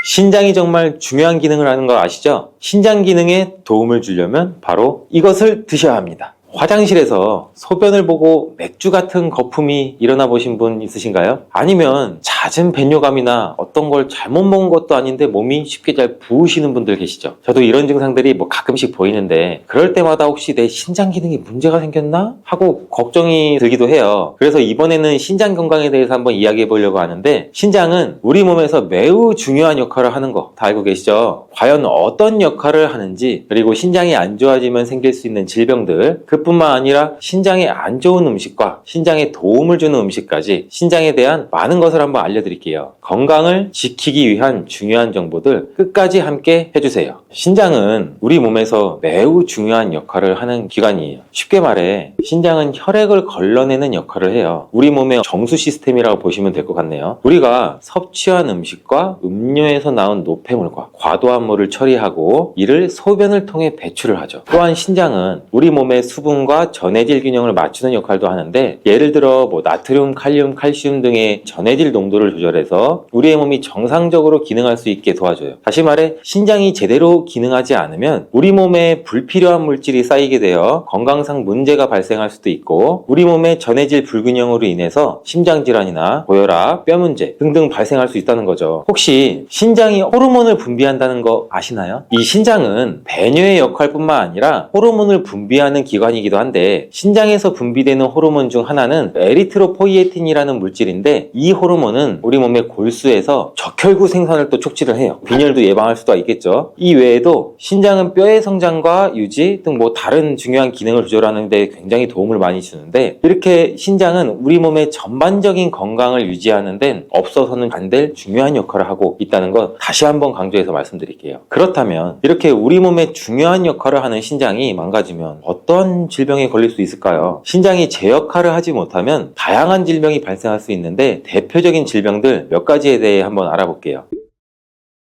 신장이 정말 중요한 기능을 하는 거 아시죠? 신장 기능에 도움을 주려면 바로 이것을 드셔야 합니다. 화장실에서 소변을 보고 맥주 같은 거품이 일어나 보신 분 있으신가요? 아니면 잦은 배뇨감이나 어떤 걸 잘못 먹은 것도 아닌데 몸이 쉽게 잘 부으시는 분들 계시죠? 저도 이런 증상들이 뭐 가끔씩 보이는데 그럴 때마다 혹시 내 신장 기능에 문제가 생겼나? 하고 걱정이 들기도 해요. 그래서 이번에는 신장 건강에 대해서 한번 이야기해 보려고 하는데 신장은 우리 몸에서 매우 중요한 역할을 하는 거 다 알고 계시죠? 과연 어떤 역할을 하는지 그리고 신장이 안 좋아지면 생길 수 있는 질병들 그뿐만 아니라 신장에 안 좋은 음식과 신장에 도움을 주는 음식까지 신장에 대한 많은 것을 한번 알려드릴게요. 건강을 지키기 위한 중요한 정보들 끝까지 함께 해주세요. 신장은 우리 몸에서 매우 중요한 역할을 하는 기관이에요. 쉽게 말해 신장은 혈액을 걸러내는 역할을 해요. 우리 몸의 정수 시스템이라고 보시면 될 것 같네요. 우리가 섭취한 음식과 음료에서 나온 노폐물과 과도한 물을 처리하고 이를 소변을 통해 배출을 하죠. 또한 신장은 우리 몸의 수분과 전해질 균형을 맞추는 역할도 하는데 예를 들어 나트륨, 칼륨, 칼슘 등의 전해질 농도를 조절해서 우리의 몸이 정상적으로 기능할 수 있게 도와줘요. 다시 말해 신장이 제대로 기능하지 않으면 우리 몸에 불필요한 물질이 쌓이게 되어 건강상 문제가 발생할 수도 있고 우리 몸의 전해질 불균형으로 인해서 심장질환이나 고혈압, 뼈 문제 등등 발생할 수 있다는 거죠. 혹시 신장이 호르몬을 분비한다는 거 아시나요? 이 신장은 배뇨의 역할뿐만 아니라 호르몬을 분비하는 기관이기도 한데 신장에서 분비되는 호르몬 중 하나는 에리트로포이에틴이라는 물질인데 이 호르몬은 우리 몸의 골수에서 적혈구 생산을 또 촉진을 해요. 빈혈도 예방할 수도 있겠죠. 이 외에도 신장은 뼈의 성장과 유지 등 다른 중요한 기능을 조절하는 데 굉장히 도움을 많이 주는데 이렇게 신장은 우리 몸의 전반적인 건강을 유지하는 데는 없어서는 안 될 중요한 역할을 하고 있다는 것 다시 한번 강조해서 말씀드릴게요. 그렇다면 이렇게 우리 몸의 중요한 역할을 하는 신장이 망가지면 어떤 질병에 걸릴 수 있을까요? 신장이 제 역할을 하지 못하면 다양한 질병이 발생할 수 있는데 대표적인 질병들 몇 가지에 대해 한번 알아볼게요.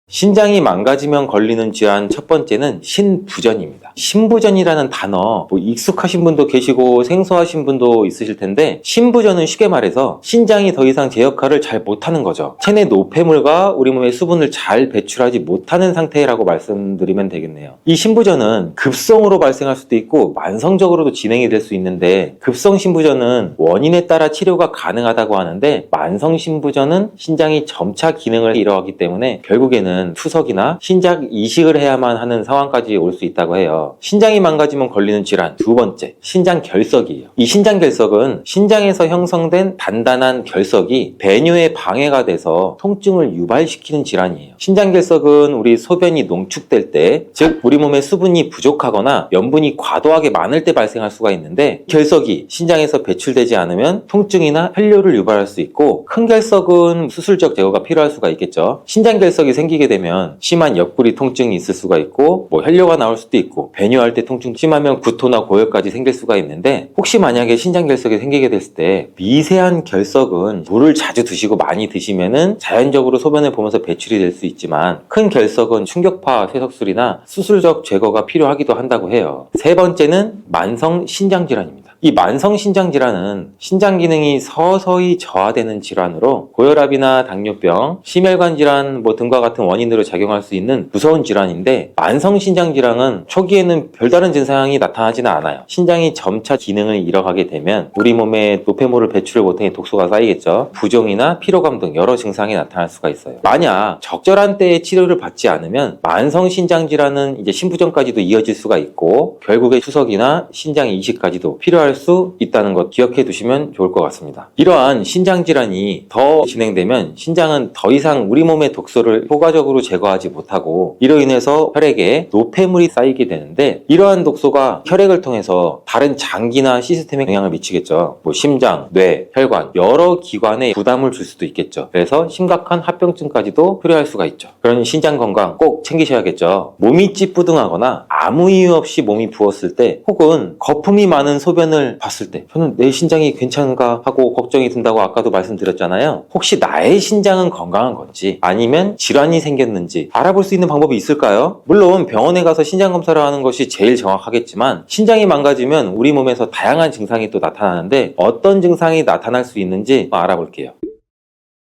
신장이 망가지면 걸리는 질환 첫 번째는 신부전입니다. 신부전이라는 단어 익숙하신 분도 계시고 생소하신 분도 있으실 텐데 신부전은 쉽게 말해서 신장이 더 이상 제 역할을 잘 못하는 거죠. 체내 노폐물과 우리 몸의 수분을 잘 배출하지 못하는 상태라고 말씀드리면 되겠네요. 이 신부전은 급성으로 발생할 수도 있고 만성적으로도 진행이 될 수 있는데 급성 신부전은 원인에 따라 치료가 가능하다고 하는데 만성 신부전은 신장이 점차 기능을 잃어가기 때문에 결국에는 투석이나 신장 이식을 해야만 하는 상황까지 올 수 있다고 해요. 신장이 망가지면 걸리는 질환 두 번째, 신장 결석이에요. 이 신장 결석은 신장에서 형성된 단단한 결석이 배뇨에 방해가 돼서 통증을 유발시키는 질환이에요. 신장 결석은 우리 소변이 농축될 때, 즉 우리 몸에 수분이 부족하거나 염분이 과도하게 많을 때 발생할 수가 있는데 결석이 신장에서 배출되지 않으면 통증이나 혈뇨를 유발할 수 있고 큰 결석은 수술적 제거가 필요할 수가 있겠죠. 신장 결석이 생기게 되면 심한 옆구리 통증이 있을 수가 있고 혈뇨가 나올 수도 있고 배뇨할 때 통증 심하면 구토나 고열까지 생길 수가 있는데 혹시 만약에 신장 결석이 생기게 됐을 때 미세한 결석은 물을 자주 드시고 많이 드시면은 자연적으로 소변을 보면서 배출이 될 수 있지만 큰 결석은 충격파 쇠석술이나 수술적 제거가 필요하기도 한다고 해요. 세 번째는 만성 신장 질환입니다. 이 만성 신장 질환은 신장 기능이 서서히 저하되는 질환으로 고혈압이나 당뇨병, 심혈관 질환 등과 같은 원인으로 작용할 수 있는 무서운 질환인데 만성 신장 질환은 초기에는 별다른 증상이 나타나지는 않아요. 신장이 점차 기능을 잃어가게 되면 우리 몸에 노폐물을 배출을 못하니 독소가 쌓이겠죠. 부종이나 피로감 등 여러 증상이 나타날 수가 있어요. 만약 적절한 때에 치료를 받지 않으면 만성 신장 질환은 이제 신부전까지도 이어질 수가 있고 결국에 투석이나 신장 이식까지도 필요할 유발할 수 있다는 것 기억해 두시면 좋을 것 같습니다. 이러한 신장 질환이 더 진행되면 신장은 더 이상 우리 몸의 독소를 효과적으로 제거하지 못하고 이로 인해서 혈액에 노폐물이 쌓이게 되는데, 이러한 독소가 혈액을 통해서 다른 장기나 시스템에 영향을 미치겠죠. 심장, 뇌, 혈관 여러 기관에 부담을 줄 수도 있겠죠. 그래서 심각한 합병증까지도 초래할 수가 있죠. 그러니 신장 건강 꼭 챙기셔야겠죠. 몸이 찌뿌둥하거나 아무 이유 없이 몸이 부었을 때, 혹은 거품이 많은 소변을 봤을 때 저는 내 신장이 괜찮은가 하고 걱정이 든다고 아까도 말씀드렸잖아요. 혹시 나의 신장은 건강한 건지 아니면 질환이 생겼는지 알아볼 수 있는 방법이 있을까요? 물론 병원에 가서 신장 검사를 하는 것이 제일 정확하겠지만, 신장이 망가지면 우리 몸에서 다양한 증상이 또 나타나는데 어떤 증상이 나타날 수 있는지 알아볼게요.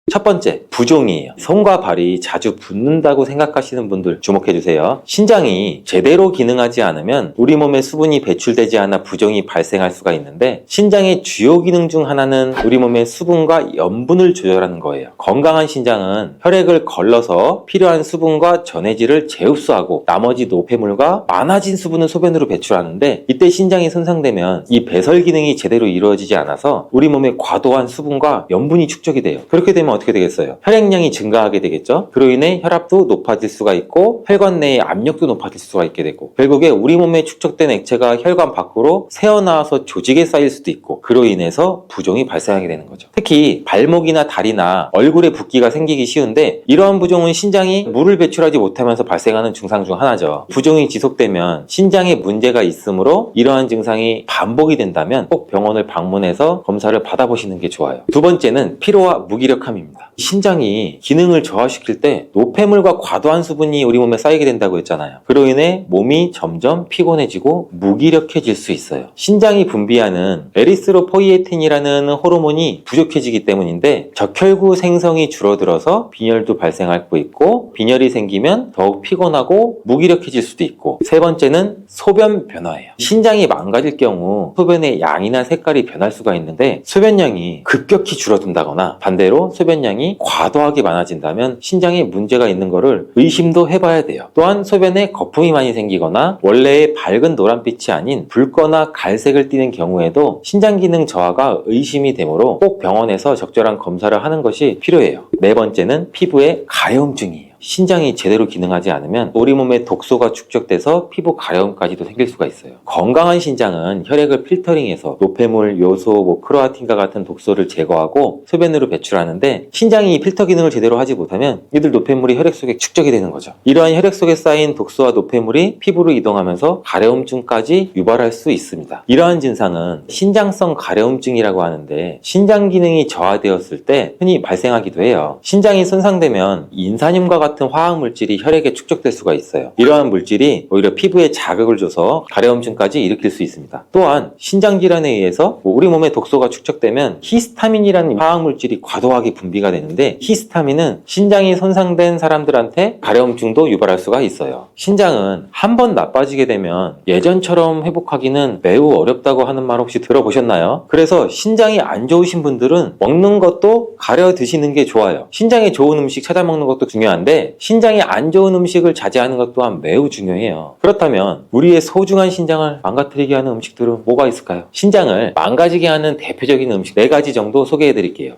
첫 번째, 부종이에요. 손과 발이 자주 붓는다고 생각하시는 분들 주목해주세요. 신장이 제대로 기능하지 않으면 우리 몸에 수분이 배출되지 않아 부종이 발생할 수가 있는데, 신장의 주요 기능 중 하나는 우리 몸의 수분과 염분을 조절하는 거예요. 건강한 신장은 혈액을 걸러서 필요한 수분과 전해질을 재흡수하고 나머지 노폐물과 많아진 수분을 소변으로 배출하는데, 이때 신장이 손상되면 이 배설 기능이 제대로 이루어지지 않아서 우리 몸에 과도한 수분과 염분이 축적이 돼요. 그렇게 되면 어떻게 되겠어요? 혈액량이 증가하게 되겠죠? 그로 인해 혈압도 높아질 수가 있고 혈관 내의 압력도 높아질 수가 있게 되고, 결국에 우리 몸에 축적된 액체가 혈관 밖으로 새어나와서 조직에 쌓일 수도 있고, 그로 인해서 부종이 발생하게 되는 거죠. 특히 발목이나 다리나 얼굴에 붓기가 생기기 쉬운데, 이러한 부종은 신장이 물을 배출하지 못하면서 발생하는 증상 중 하나죠. 부종이 지속되면 신장에 문제가 있으므로 이러한 증상이 반복이 된다면 꼭 병원을 방문해서 검사를 받아보시는 게 좋아요. 두 번째는 피로와 무기력함입니다. 신장이 기능을 저하시킬 때 노폐물과 과도한 수분이 우리 몸에 쌓이게 된다고 했잖아요. 그로 인해 몸이 점점 피곤해지고 무기력해질 수 있어요. 신장이 분비하는 에리스로포이에틴이라는 호르몬이 부족해지기 때문인데, 적혈구 생성이 줄어들어서 빈혈도 발생할 수 있고, 빈혈이 생기면 더욱 피곤하고 무기력해질 수도 있고, 세 번째는 소변 변화예요. 신장이 망가질 경우 소변의 양이나 색깔이 변할 수가 있는데, 소변량이 급격히 줄어든다거나 반대로 소변량이 과도하게 많아진다면 신장에 문제가 있는 거를 의심도 해봐야 돼요. 또한 소변에 거품이 많이 생기거나 원래의 밝은 노란빛이 아닌 붉거나 갈색을 띠는 경우에도 신장 기능 저하가 의심이 되므로 꼭 병원에서 적절한 검사를 하는 것이 필요해요. 네 번째는 피부의 가려움증이에요. 신장이 제대로 기능하지 않으면 우리 몸에 독소가 축적돼서 피부 가려움까지도 생길 수가 있어요. 건강한 신장은 혈액을 필터링해서 노폐물, 요소, 크로아틴과 같은 독소를 제거하고 소변으로 배출하는데, 신장이 이 필터 기능을 제대로 하지 못하면 이들 노폐물이 혈액 속에 축적이 되는 거죠. 이러한 혈액 속에 쌓인 독소와 노폐물이 피부로 이동하면서 가려움증까지 유발할 수 있습니다. 이러한 증상은 신장성 가려움증이라고 하는데, 신장 기능이 저하되었을 때 흔히 발생하기도 해요. 신장이 손상되면 인산염과 같은 화학 물질이 혈액에 축적될 수가 있어요. 이러한 물질이 오히려 피부에 자극을 줘서 가려움증까지 일으킬 수 있습니다. 또한 신장 질환에 의해서 우리 몸에 독소가 축적되면 히스타민이라는 화학 물질이 과도하게 분비가 되는데, 히스타민은 신장이 손상된 사람들한테 가려움증도 유발할 수가 있어요. 신장은 한번 나빠지게 되면 예전처럼 회복하기는 매우 어렵다고 하는 말 혹시 들어보셨나요? 그래서 신장이 안 좋으신 분들은 먹는 것도 가려 드시는 게 좋아요. 신장에 좋은 음식 찾아 먹는 것도 중요한데, 신장에 안 좋은 음식을 자제하는 것 또한 매우 중요해요. 그렇다면 우리의 소중한 신장을 망가뜨리게 하는 음식들은 뭐가 있을까요? 신장을 망가지게 하는 대표적인 음식 4가지 정도 소개해 드릴게요.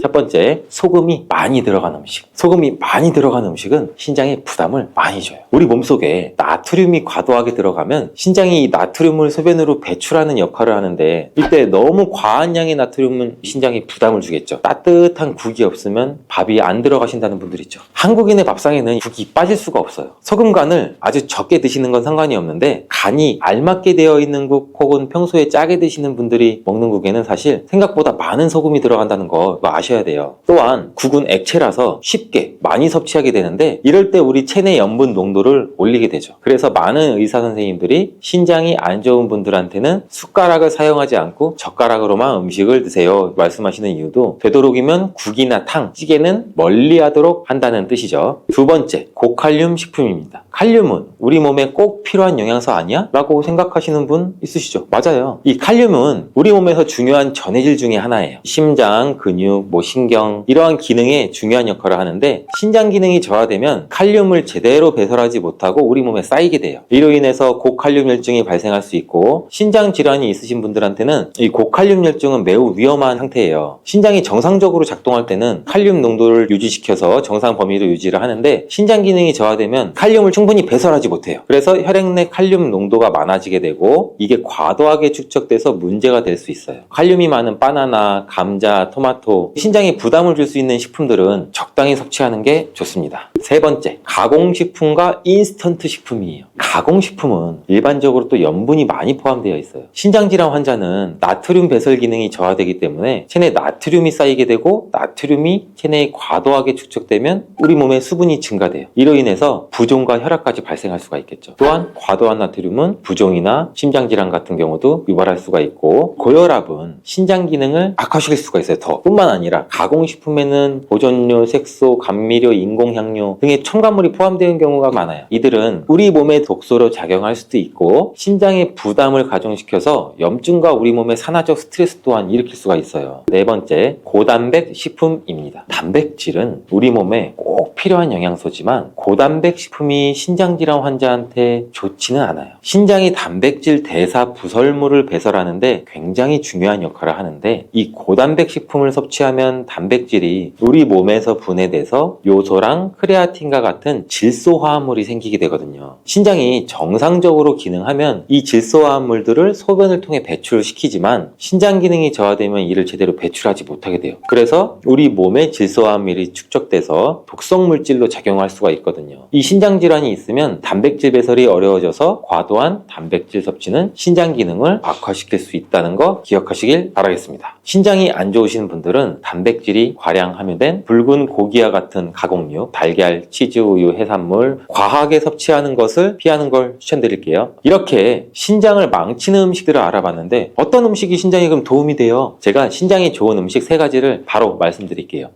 첫 번째, 소금이 많이 들어간 음식. 소금이 많이 들어간 음식은 신장에 부담을 많이 줘요. 우리 몸속에 나트륨이 과도하게 들어가면 신장이 이 나트륨을 소변으로 배출하는 역할을 하는데, 이때 너무 과한 양의 나트륨은 신장에 부담을 주겠죠. 따뜻한 국이 없으면 밥이 안 들어가신다는 분들 있죠. 한국인의 밥상에는 국이 빠질 수가 없어요. 소금 간을 아주 적게 드시는 건 상관이 없는데, 간이 알맞게 되어 있는 국 혹은 평소에 짜게 드시는 분들이 먹는 국에는 사실 생각보다 많은 소금이 들어간다는 거 아셔야 돼요. 또한 국은 액체라서 쉽게 많이 섭취하게 되는데, 이럴 때 우리 체내 염분 농도를 올리게 되죠. 그래서 많은 의사 선생님들이 신장이 안 좋은 분들한테는 숟가락을 사용하지 않고 젓가락으로만 음식을 드세요 말씀하시는 이유도, 되도록이면 국이나 탕, 찌개는 멀리 하도록 한다는 뜻이죠. 두 번째, 고칼륨 식품입니다. 칼륨은 우리 몸에 꼭 필요한 영양소 아니야? 라고 생각하시는 분 있으시죠? 맞아요. 이 칼륨은 우리 몸에서 중요한 전해질 중에 하나예요. 심장, 근육, 뭐 신경 이러한 기능에 중요한 역할을 하는데 신장 기능이 저하되면 칼륨을 제대로 배설하지 못하고 우리 몸에 쌓이게 돼요. 이로 인해서 고칼륨혈증이 발생할 수 있고 신장 질환이 있으신 분들한테는 이 고칼륨혈증은 매우 위험한 상태예요. 신장이 정상적으로 작동할 때는 칼륨 농도를 유지시켜서 정상 범위로 유지를 하는데 신장 기능이 저하되면 칼륨을 충분히 배설하지 못해요. 그래서 혈액 내 칼륨 농도가 많아지게 되고 이게 과도하게 축적돼서 문제가 될 수 있어요. 칼륨이 많은 바나나, 감자, 토마토, 신장에 부담을 줄 수 있는 식품들은 적당히 섭취하는 게 좋습니다. 세 번째, 가공식품과 인스턴트 식품이에요. 가공식품은 일반적으로 또 염분이 많이 포함되어 있어요. 신장질환 환자는 나트륨 배설 기능이 저하되기 때문에 체내에 나트륨이 쌓이게 되고 나트륨이 체내에 과도하게 축적되면 우리 몸에 수분이 증가돼요. 이로 인해서 부종과 혈압까지 발생할 수가 있겠죠. 또한 과도한 나트륨은 부종이나 심장질환 같은 경우도 유발할 수가 있고 고혈압은 신장 기능을 악화시킬 수가 있어요. 더 뿐만 아니라 가공식품에는 보존료, 색소, 감미료, 인공향료 등의 첨가물이 포함되는 경우가 많아요. 이들은 우리 몸에 독소로 작용할 수도 있고 신장에 부담을 가중시켜서 염증과 우리 몸의 산화적 스트레스 또한 일으킬 수가 있어요. 네 번째, 고단백 식품입니다. 단백질은 우리 몸에 꼭 필요한 영양소지만 고단백 식품이 신장질환 환자한테 좋지는 않아요. 신장이 단백질 대사 부설물을 배설하는데 굉장히 중요한 역할을 하는데 이 고단백 식품을 섭취하면 단백질이 우리 몸에서 분해돼서 요소랑 크레아틴과 같은 질소화합물이 생기게 되거든요. 신장이 정상적으로 기능하면 이 질소화합물들을 소변을 통해 배출시키지만 신장 기능이 저하되면 이를 제대로 배출하지 못하게 돼요. 그래서 우리 몸에 질소화합물이 축적돼서 독성 물질로 작용할 수가 있거든요. 이 신장 질환이 있으면 단백질 배설이 어려워져서 과도한 단백질 섭취는 신장 기능을 악화시킬 수 있다는 거 기억하시길 바라겠습니다. 신장이 안 좋으신 분들은 단백질이 과량 함유된 붉은 고기와 같은 가공육, 달걀, 치즈, 우유, 해산물 과하게 섭취하는 것을 피하는 걸 추천드릴게요. 이렇게 신장을 망치는 음식들을 알아봤는데 어떤 음식이 신장에 그럼 도움이 돼요? 제가 신장에 좋은 음식 3가지를 바로 말씀드릴게요.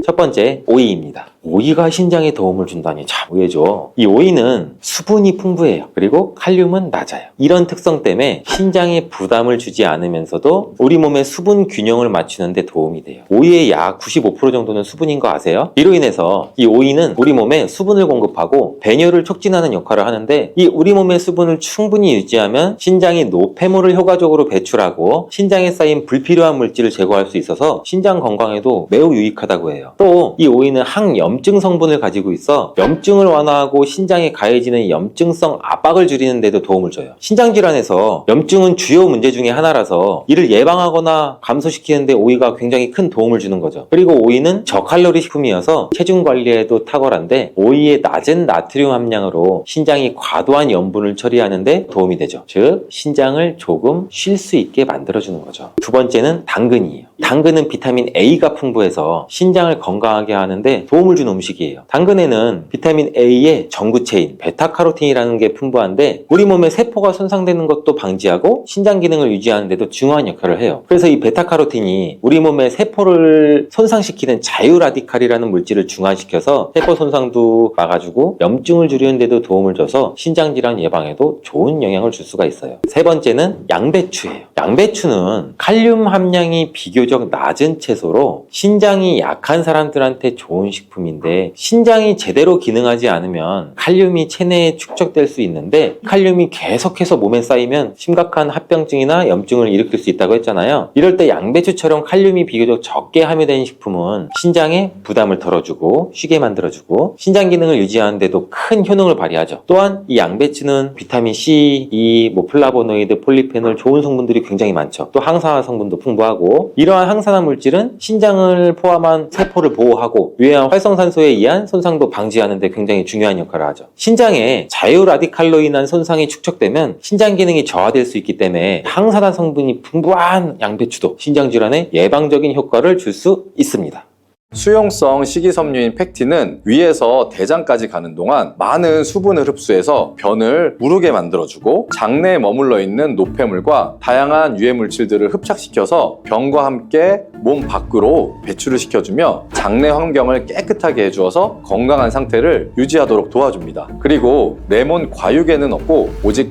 첫 번째, 오이입니다. 오이가 신장에 도움을 준다니 참 의외죠. 이 오이는 수분이 풍부해요. 그리고 칼륨은 낮아요. 이런 특성 때문에 신장에 부담을 주지 않으면서도 우리 몸의 수분 균형을 맞추는 데 도움이 돼요. 오이의 약 95% 정도는 수분인 거 아세요? 이로 인해서 이 오이는 우리 몸에 수분을 공급하고 배뇨를 촉진하는 역할을 하는데 이 우리 몸의 수분을 충분히 유지하면 신장이 노폐물을 효과적으로 배출하고 신장에 쌓인 불필요한 물질을 제거할 수 있어서 신장 건강에도 매우 유익하다고 해요. 또 이 오이는 항염증 성분을 가지고 있어 염증을 완화하고 신장에 가해지는 염증성 압박을 줄이는 데도 도움을 줘요. 신장질환에서 염증은 주요 문제 중에 하나라서 이를 예방하거나 감소시키는 데 오이가 굉장히 큰 도움을 주는 거죠. 그리고 오이는 저칼로리 식품이어서 체중 관리에도 탁월한데 오이의 낮은 나트륨 함량으로 신장이 과도한 염분을 처리하는 데 도움이 되죠. 즉 신장을 조금 쉴 수 있게 만들어주는 거죠. 두 번째는 당근이에요. 당근은 비타민 A가 풍부해서 신장을 건강하게 하는데 도움을 주는 음식이에요. 당근에는 비타민 A의 전구체인 베타카로틴이라는 게 풍부한데 우리 몸의 세포가 손상되는 것도 방지하고 신장 기능을 유지하는 데도 중요한 역할을 해요. 그래서 이 베타카로틴이 우리 몸의 세포를 손상시키는 자유라디칼이라는 물질을 중화시켜서 세포 손상도 막아주고 염증을 줄이는 데도 도움을 줘서 신장질환 예방에도 좋은 영향을 줄 수가 있어요. 세 번째는 양배추예요. 양배추는 칼륨 함량이 비교적 낮은 채소로 신장이 약한 사람들한테 좋은 식품인데 신장이 제대로 기능하지 않으면 칼륨이 체내에 축적될 수 있는데 칼륨이 계속해서 몸에 쌓이면 심각한 합병증이나 염증을 일으킬 수 있다고 했잖아요. 이럴 때 양배추처럼 칼륨이 비교적 적게 함유된 식품은 신장에 부담을 덜어주고 쉬게 만들어주고 신장 기능을 유지하는 데도 큰 효능을 발휘하죠. 또한 이 양배추는 비타민 C, E, 플라보노이드, 폴리페놀 좋은 성분들이 굉장히 많죠. 또 항산화 성분도 풍부하고 이러한 항산화 물질은 신장을 포함한 세포를 보호하고 유해한 활성산소에 의한 손상도 방지하는 데 굉장히 중요한 역할을 하죠. 신장에 자유라디칼로 인한 손상이 축적되면 신장 기능이 저하될 수 있기 때문에 항산화 성분이 풍부한 양배추도 신장 질환에 예방적인 효과를 줄 수 있습니다. 수용성 식이섬유인 팩틴은 위에서 대장까지 가는 동안 많은 수분을 흡수해서 변을 무르게 만들어주고 장내에 머물러 있는 노폐물과 다양한 유해 물질들을 흡착시켜서 변과 함께 몸 밖으로 배출을 시켜주며 장내 환경을 깨끗하게 해주어서 건강한 상태를 유지하도록 도와줍니다. 그리고 레몬 과육에는 없고 오직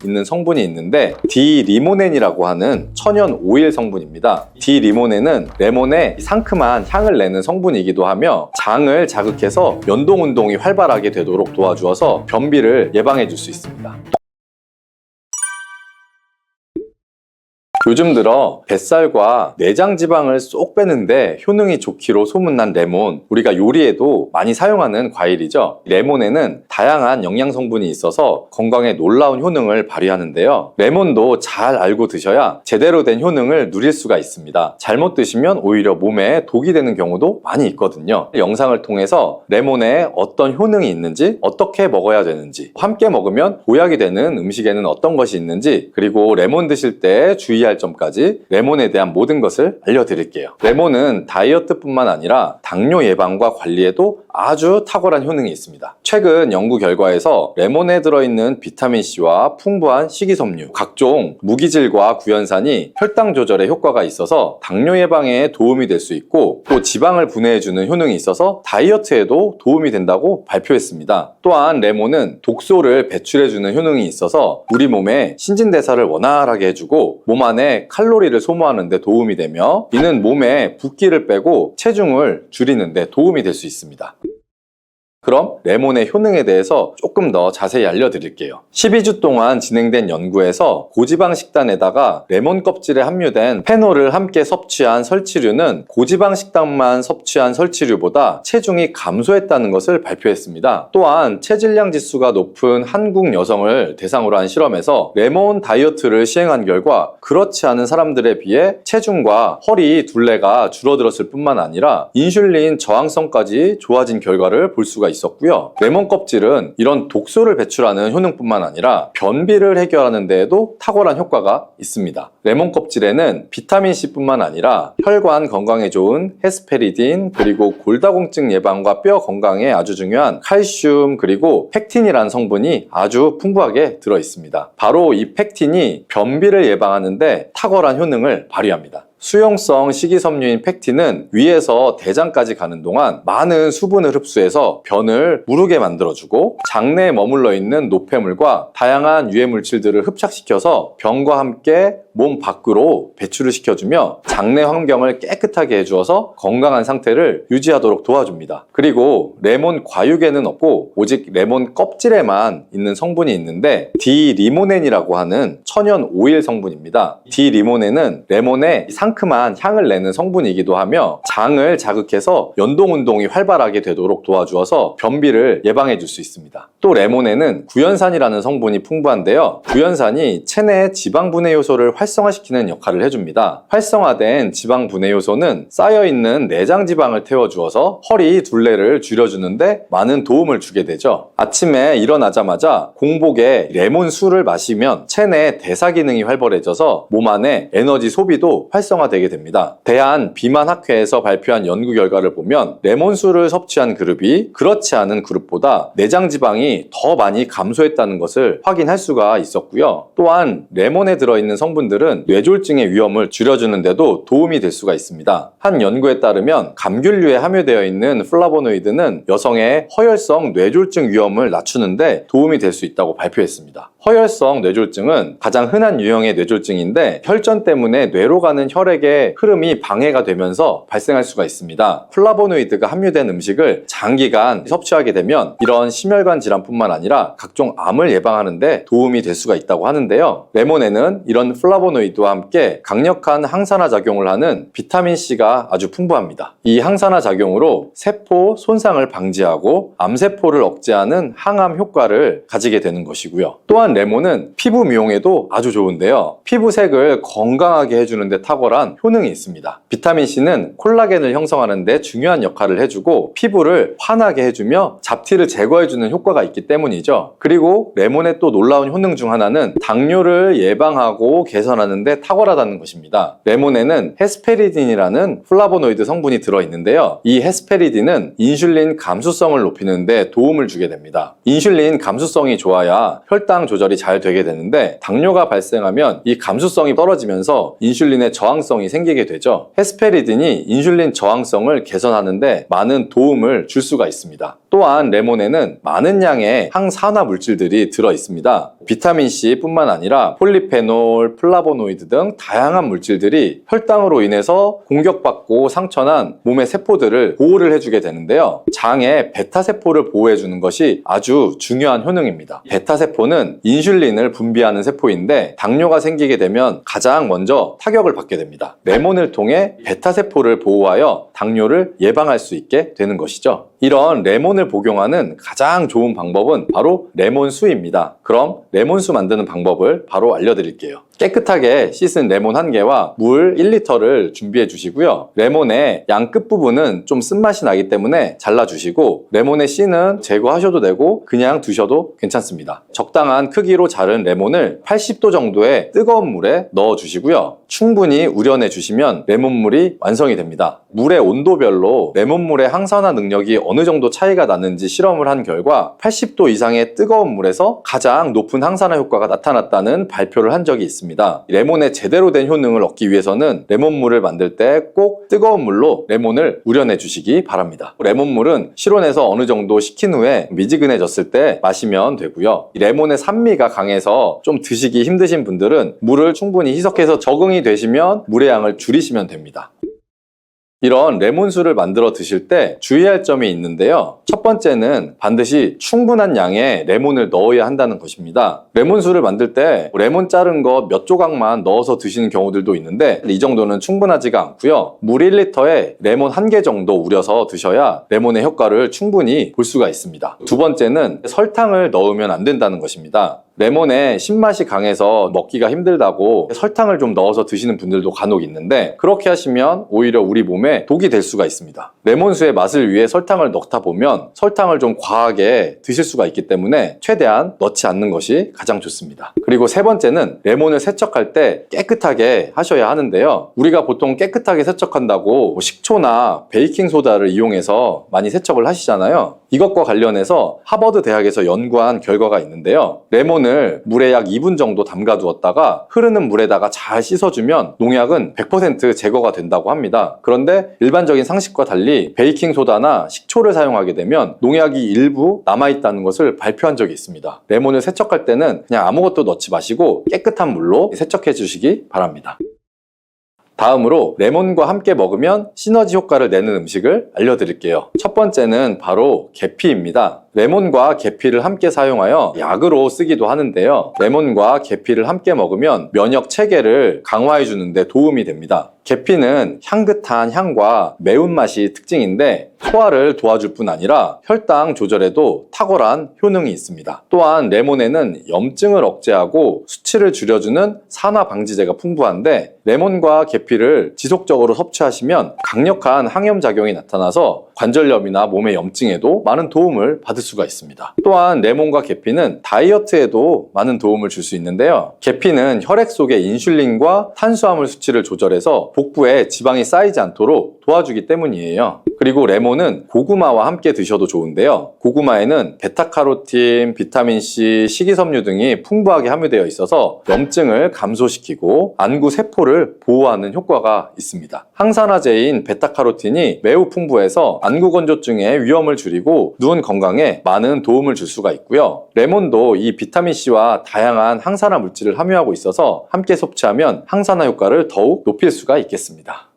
있는 성분이 있는데 디리모넨이라고 하는 천연 오일 성분입니다. 디리모넨은 레몬의 상큼한 향을 내는 성분이기도 하며 장을 자극해서 연동 운동이 활발하게 되도록 도와주어서 변비를 예방해 줄 수 있습니다. 요즘 들어 뱃살과 내장 지방을 쏙 빼는데 효능이 좋기로 소문난 레몬, 우리가 요리에도 많이 사용하는 과일이죠. 레몬에는 다양한 영양 성분이 있어서 건강에 놀라운 효능을 발휘하는데요. 레몬도 잘 알고 드셔야 제대로 된 효능을 누릴 수가 있습니다. 잘못 드시면 오히려 몸에 독이 되는 경우도 많이 있거든요. 영상을 통해서 레몬에 어떤 효능이 있는지, 어떻게 먹어야 되는지, 함께 먹으면 보약이 되는 음식에는 어떤 것이 있는지, 그리고 레몬 드실 때 주의할 점까지 레몬에 대한 모든 것을 알려드릴게요. 레몬은 다이어트뿐만 아니라 당뇨 예방과 관리에도 아주 탁월한 효능이 있습니다. 최근 연구 결과에서 레몬에 들어있는 비타민C와 풍부한 식이섬유, 각종 무기질과 구연산이 혈당 조절에 효과가 있어서 당뇨 예방에 도움이 될 수 있고, 또 지방을 분해해주는 효능이 있어서 다이어트에도 도움이 된다고 발표했습니다. 또한 레몬은 독소를 배출해주는 효능이 있어서 우리 몸의 신진대사를 원활하게 해주고 몸 안에 칼로리를 소모하는 데 도움이 되며, 이는 몸에 붓기를 빼고 체중을 줄이는 데 도움이 될 수 있습니다. 그럼 레몬의 효능에 대해서 조금 더 자세히 알려드릴게요. 12주 동안 진행된 연구에서 고지방 식단에다가 레몬 껍질에 함유된 페놀을 함께 섭취한 설치류는 고지방 식단만 섭취한 설치류보다 체중이 감소했다는 것을 발표했습니다. 또한 체질량 지수가 높은 한국 여성을 대상으로 한 실험에서 레몬 다이어트를 시행한 결과 그렇지 않은 사람들에 비해 체중과 허리 둘레가 줄어들었을 뿐만 아니라 인슐린 저항성까지 좋아진 결과를 볼 수가 있었고요. 레몬 껍질은 이런 독소를 배출하는 효능뿐만 아니라 변비를 해결하는 데에도 탁월한 효과가 있습니다. 레몬 껍질에는 비타민C뿐만 아니라 혈관 건강에 좋은 헤스페리딘, 그리고 골다공증 예방과 뼈 건강에 아주 중요한 칼슘, 그리고 팩틴이라는 성분이 아주 풍부하게 들어있습니다. 바로 이 팩틴이 변비를 예방하는데 탁월한 효능을 발휘합니다. 수용성 식이섬유인 팩틴은 위에서 대장까지 가는 동안 많은 수분을 흡수해서 변을 무르게 만들어주고, 장내에 머물러 있는 노폐물과 다양한 유해 물질들을 흡착시켜서 변과 함께 몸 밖으로 배출을 시켜주며 장내 환경을 깨끗하게 해주어서 건강한 상태를 유지하도록 도와줍니다. 그리고 레몬 과육에는 없고 오직 레몬 껍질에만 있는 성분이 있는데 디리모넨이라고 하는 천연 오일 성분입니다. 디리모넨은 레몬의 상큼한 향을 내는 성분이기도 하며 장을 자극해서 연동 운동이 활발하게 되도록 도와주어서 변비를 예방해 줄 수 있습니다. 또 레몬에는 구연산이라는 성분이 풍부한데요. 구연산이 체내 지방 분해 요소를 활성화시키는 역할을 해줍니다. 활성화된 지방 분해 요소는 쌓여있는 내장 지방을 태워주어서 허리 둘레를 줄여주는데 많은 도움을 주게 되죠. 아침에 일어나자마자 공복에 레몬 술을 마시면 체내 대사 기능이 활발해져서 몸 안에 에너지 소비도 활성화되게 됩니다. 대한비만학회에서 발표한 연구 결과를 보면 레몬술을 섭취한 그룹이 그렇지 않은 그룹보다 내장 지방이 더 많이 감소했다는 것을 확인할 수가 있었고요. 또한 레몬에 들어있는 성분들은 뇌졸중의 위험을 줄여주는 데도 도움이 될 수가 있습니다. 한 연구에 따르면 감귤류에 함유되어 있는 플라보노이드는 여성의 허혈성 뇌졸중 위험을 낮추는데 도움이 될 수 있다고 발표했습니다. 허혈성 뇌졸중은 가장 흔한 유형의 뇌졸중인데 혈전 때문에 뇌로 가는 혈액의 흐름이 방해가 되면서 발생할 수가 있습니다. 플라보노이드가 함유된 음식을 장기간 섭취하게 되면 이런 심혈관 질환뿐만 아니라 각종 암을 예방하는 데 도움이 될 수가 있다고 하는데요. 레몬에는 이런 플라보노이드와 함께 강력한 항산화 작용을 하는 비타민C가 아주 풍부합니다. 이 항산화 작용으로 세포 손상을 방지하고 암세포를 억제하는 항암 효과를 가지게 되는 것이고요. 또한 레몬은 피부 미용에도 아주 좋은데요. 피부색을 건강하게 해주는 데 탁월한 효능이 있습니다. 비타민C는 콜라겐을 형성하는 데 중요한 역할을 해주고 피부를 환하게 해주며 잡티를 제거해주는 효과가 있기 때문이죠. 그리고 레몬의 또 놀라운 효능 중 하나는 당뇨를 예방하고 개선하는 데 탁월하다는 것입니다. 레몬에는 헤스페리딘이라는 플라보노이드 성분이 들어있는데요. 이 헤스페리딘은 인슐린 감수성을 높이는 데 도움을 주게 됩니다. 인슐린 감수성이 좋아야 혈당 조절이 잘 되게 되는데 당뇨가 발생하면 이 감수성이 떨어지면서 인슐린의 저항성이 생기게 되죠. 헤스페리딘이 인슐린 저항성을 개선하는 데 많은 도움을 줄 수가 있습니다. 또한 레몬에는 많은 양의 항산화 물질들이 들어 있습니다. 비타민 C 뿐만 아니라 폴리페놀, 플라보노이드 등 다양한 물질들이 혈당으로 인해서 공격받고 상처난 몸의 세포들을 보호를 해주게 되는데요. 장의 베타세포를 보호해주는 것이 아주 중요한 효능입니다. 베타세포는 인슐린을 분비하는 세포인데 당뇨가 생기게 되면 가장 먼저 타격을 받게 됩니다. 레몬을 통해 베타세포를 보호하여 당뇨를 예방할 수 있게 되는 것이죠. 이런 레몬을 복용하는 가장 좋은 방법은 바로 레몬수입니다. 그럼 레몬수 만드는 방법을 바로 알려드릴게요. 깨끗하게 씻은 레몬 1개와 물 1리터를 준비해 주시고요. 레몬의 양 끝부분은 좀 쓴맛이 나기 때문에 잘라주시고 레몬의 씨는 제거하셔도 되고 그냥 두셔도 괜찮습니다. 적당한 크기로 자른 레몬을 80도 정도의 뜨거운 물에 넣어 주시고요. 충분히 우려내 주시면 레몬물이 완성이 됩니다. 물의 온도별로 레몬물의 항산화 능력이 어느 정도 차이가 나는지 실험을 한 결과 80도 이상의 뜨거운 물에서 가장 높은 항산화 효과가 나타났다는 발표를 한 적이 있습니다. 레몬의 제대로 된 효능을 얻기 위해서는 레몬물을 만들 때 꼭 뜨거운 물로 레몬을 우려내 주시기 바랍니다. 레몬물은 실온에서 어느 정도 식힌 후에 미지근해졌을 때 마시면 되고요. 레몬의 산미가 강해서 좀 드시기 힘드신 분들은 물을 충분히 희석해서 적응이 되시면 물의 양을 줄이시면 됩니다. 이런 레몬수를 만들어 드실 때 주의할 점이 있는데요. 첫 번째는 반드시 충분한 양의 레몬을 넣어야 한다는 것입니다. 레몬수를 만들 때 레몬 자른 거 몇 조각만 넣어서 드시는 경우들도 있는데 이 정도는 충분하지가 않고요. 물 1리터에 레몬 1개 정도 우려서 드셔야 레몬의 효과를 충분히 볼 수가 있습니다. 두 번째는 설탕을 넣으면 안 된다는 것입니다. 레몬의 신맛이 강해서 먹기가 힘들다고 설탕을 좀 넣어서 드시는 분들도 간혹 있는데 그렇게 하시면 오히려 우리 몸에 독이 될 수가 있습니다. 레몬수의 맛을 위해 설탕을 넣다 보면 설탕을 좀 과하게 드실 수가 있기 때문에 최대한 넣지 않는 것이 가장 좋습니다. 그리고 세 번째는 레몬을 세척할 때 깨끗하게 하셔야 하는데요. 우리가 보통 깨끗하게 세척한다고 식초나 베이킹소다를 이용해서 많이 세척을 하시잖아요. 이것과 관련해서 하버드 대학에서 연구한 결과가 있는데요. 레몬을 물에 약 2분 정도 담가 두었다가 흐르는 물에다가 잘 씻어주면 농약은 100% 제거가 된다고 합니다. 그런데 일반적인 상식과 달리 베이킹소다나 식초를 사용하게 되면 농약이 일부 남아있다는 것을 발표한 적이 있습니다. 레몬을 세척할 때는 그냥 아무것도 넣지 마시고 깨끗한 물로 세척해 주시기 바랍니다. 다음으로 레몬과 함께 먹으면 시너지 효과를 내는 음식을 알려드릴게요. 첫 번째는 바로 계피입니다. 레몬과 계피를 함께 사용하여 약으로 쓰기도 하는데요. 레몬과 계피를 함께 먹으면 면역 체계를 강화해 주는데 도움이 됩니다. 계피는 향긋한 향과 매운맛이 특징인데 소화를 도와줄 뿐 아니라 혈당 조절에도 탁월한 효능이 있습니다. 또한 레몬에는 염증을 억제하고 수치를 줄여주는 산화 방지제가 풍부한데 레몬과 계피를 지속적으로 섭취하시면 강력한 항염작용이 나타나서 관절염이나 몸의 염증에도 많은 도움을 받을 수가 있습니다. 또한 레몬과 계피는 다이어트에도 많은 도움을 줄 수 있는데요. 계피는 혈액 속의 인슐린과 탄수화물 수치를 조절해서 복부에 지방이 쌓이지 않도록 도와주기 때문이에요. 그리고 레몬은 고구마와 함께 드셔도 좋은데요. 고구마에는 베타카로틴, 비타민C, 식이섬유 등이 풍부하게 함유되어 있어서 염증을 감소시키고 안구 세포를 보호하는 효과가 있습니다. 항산화제인 베타카로틴이 매우 풍부해서 안구 건조증의 위험을 줄이고 눈 건강에 많은 도움을 줄 수가 있고요. 레몬도 이 비타민C와 다양한 항산화 물질을 함유하고 있어서 함께 섭취하면 항산화 효과를 더욱 높일 수가 있겠습니다.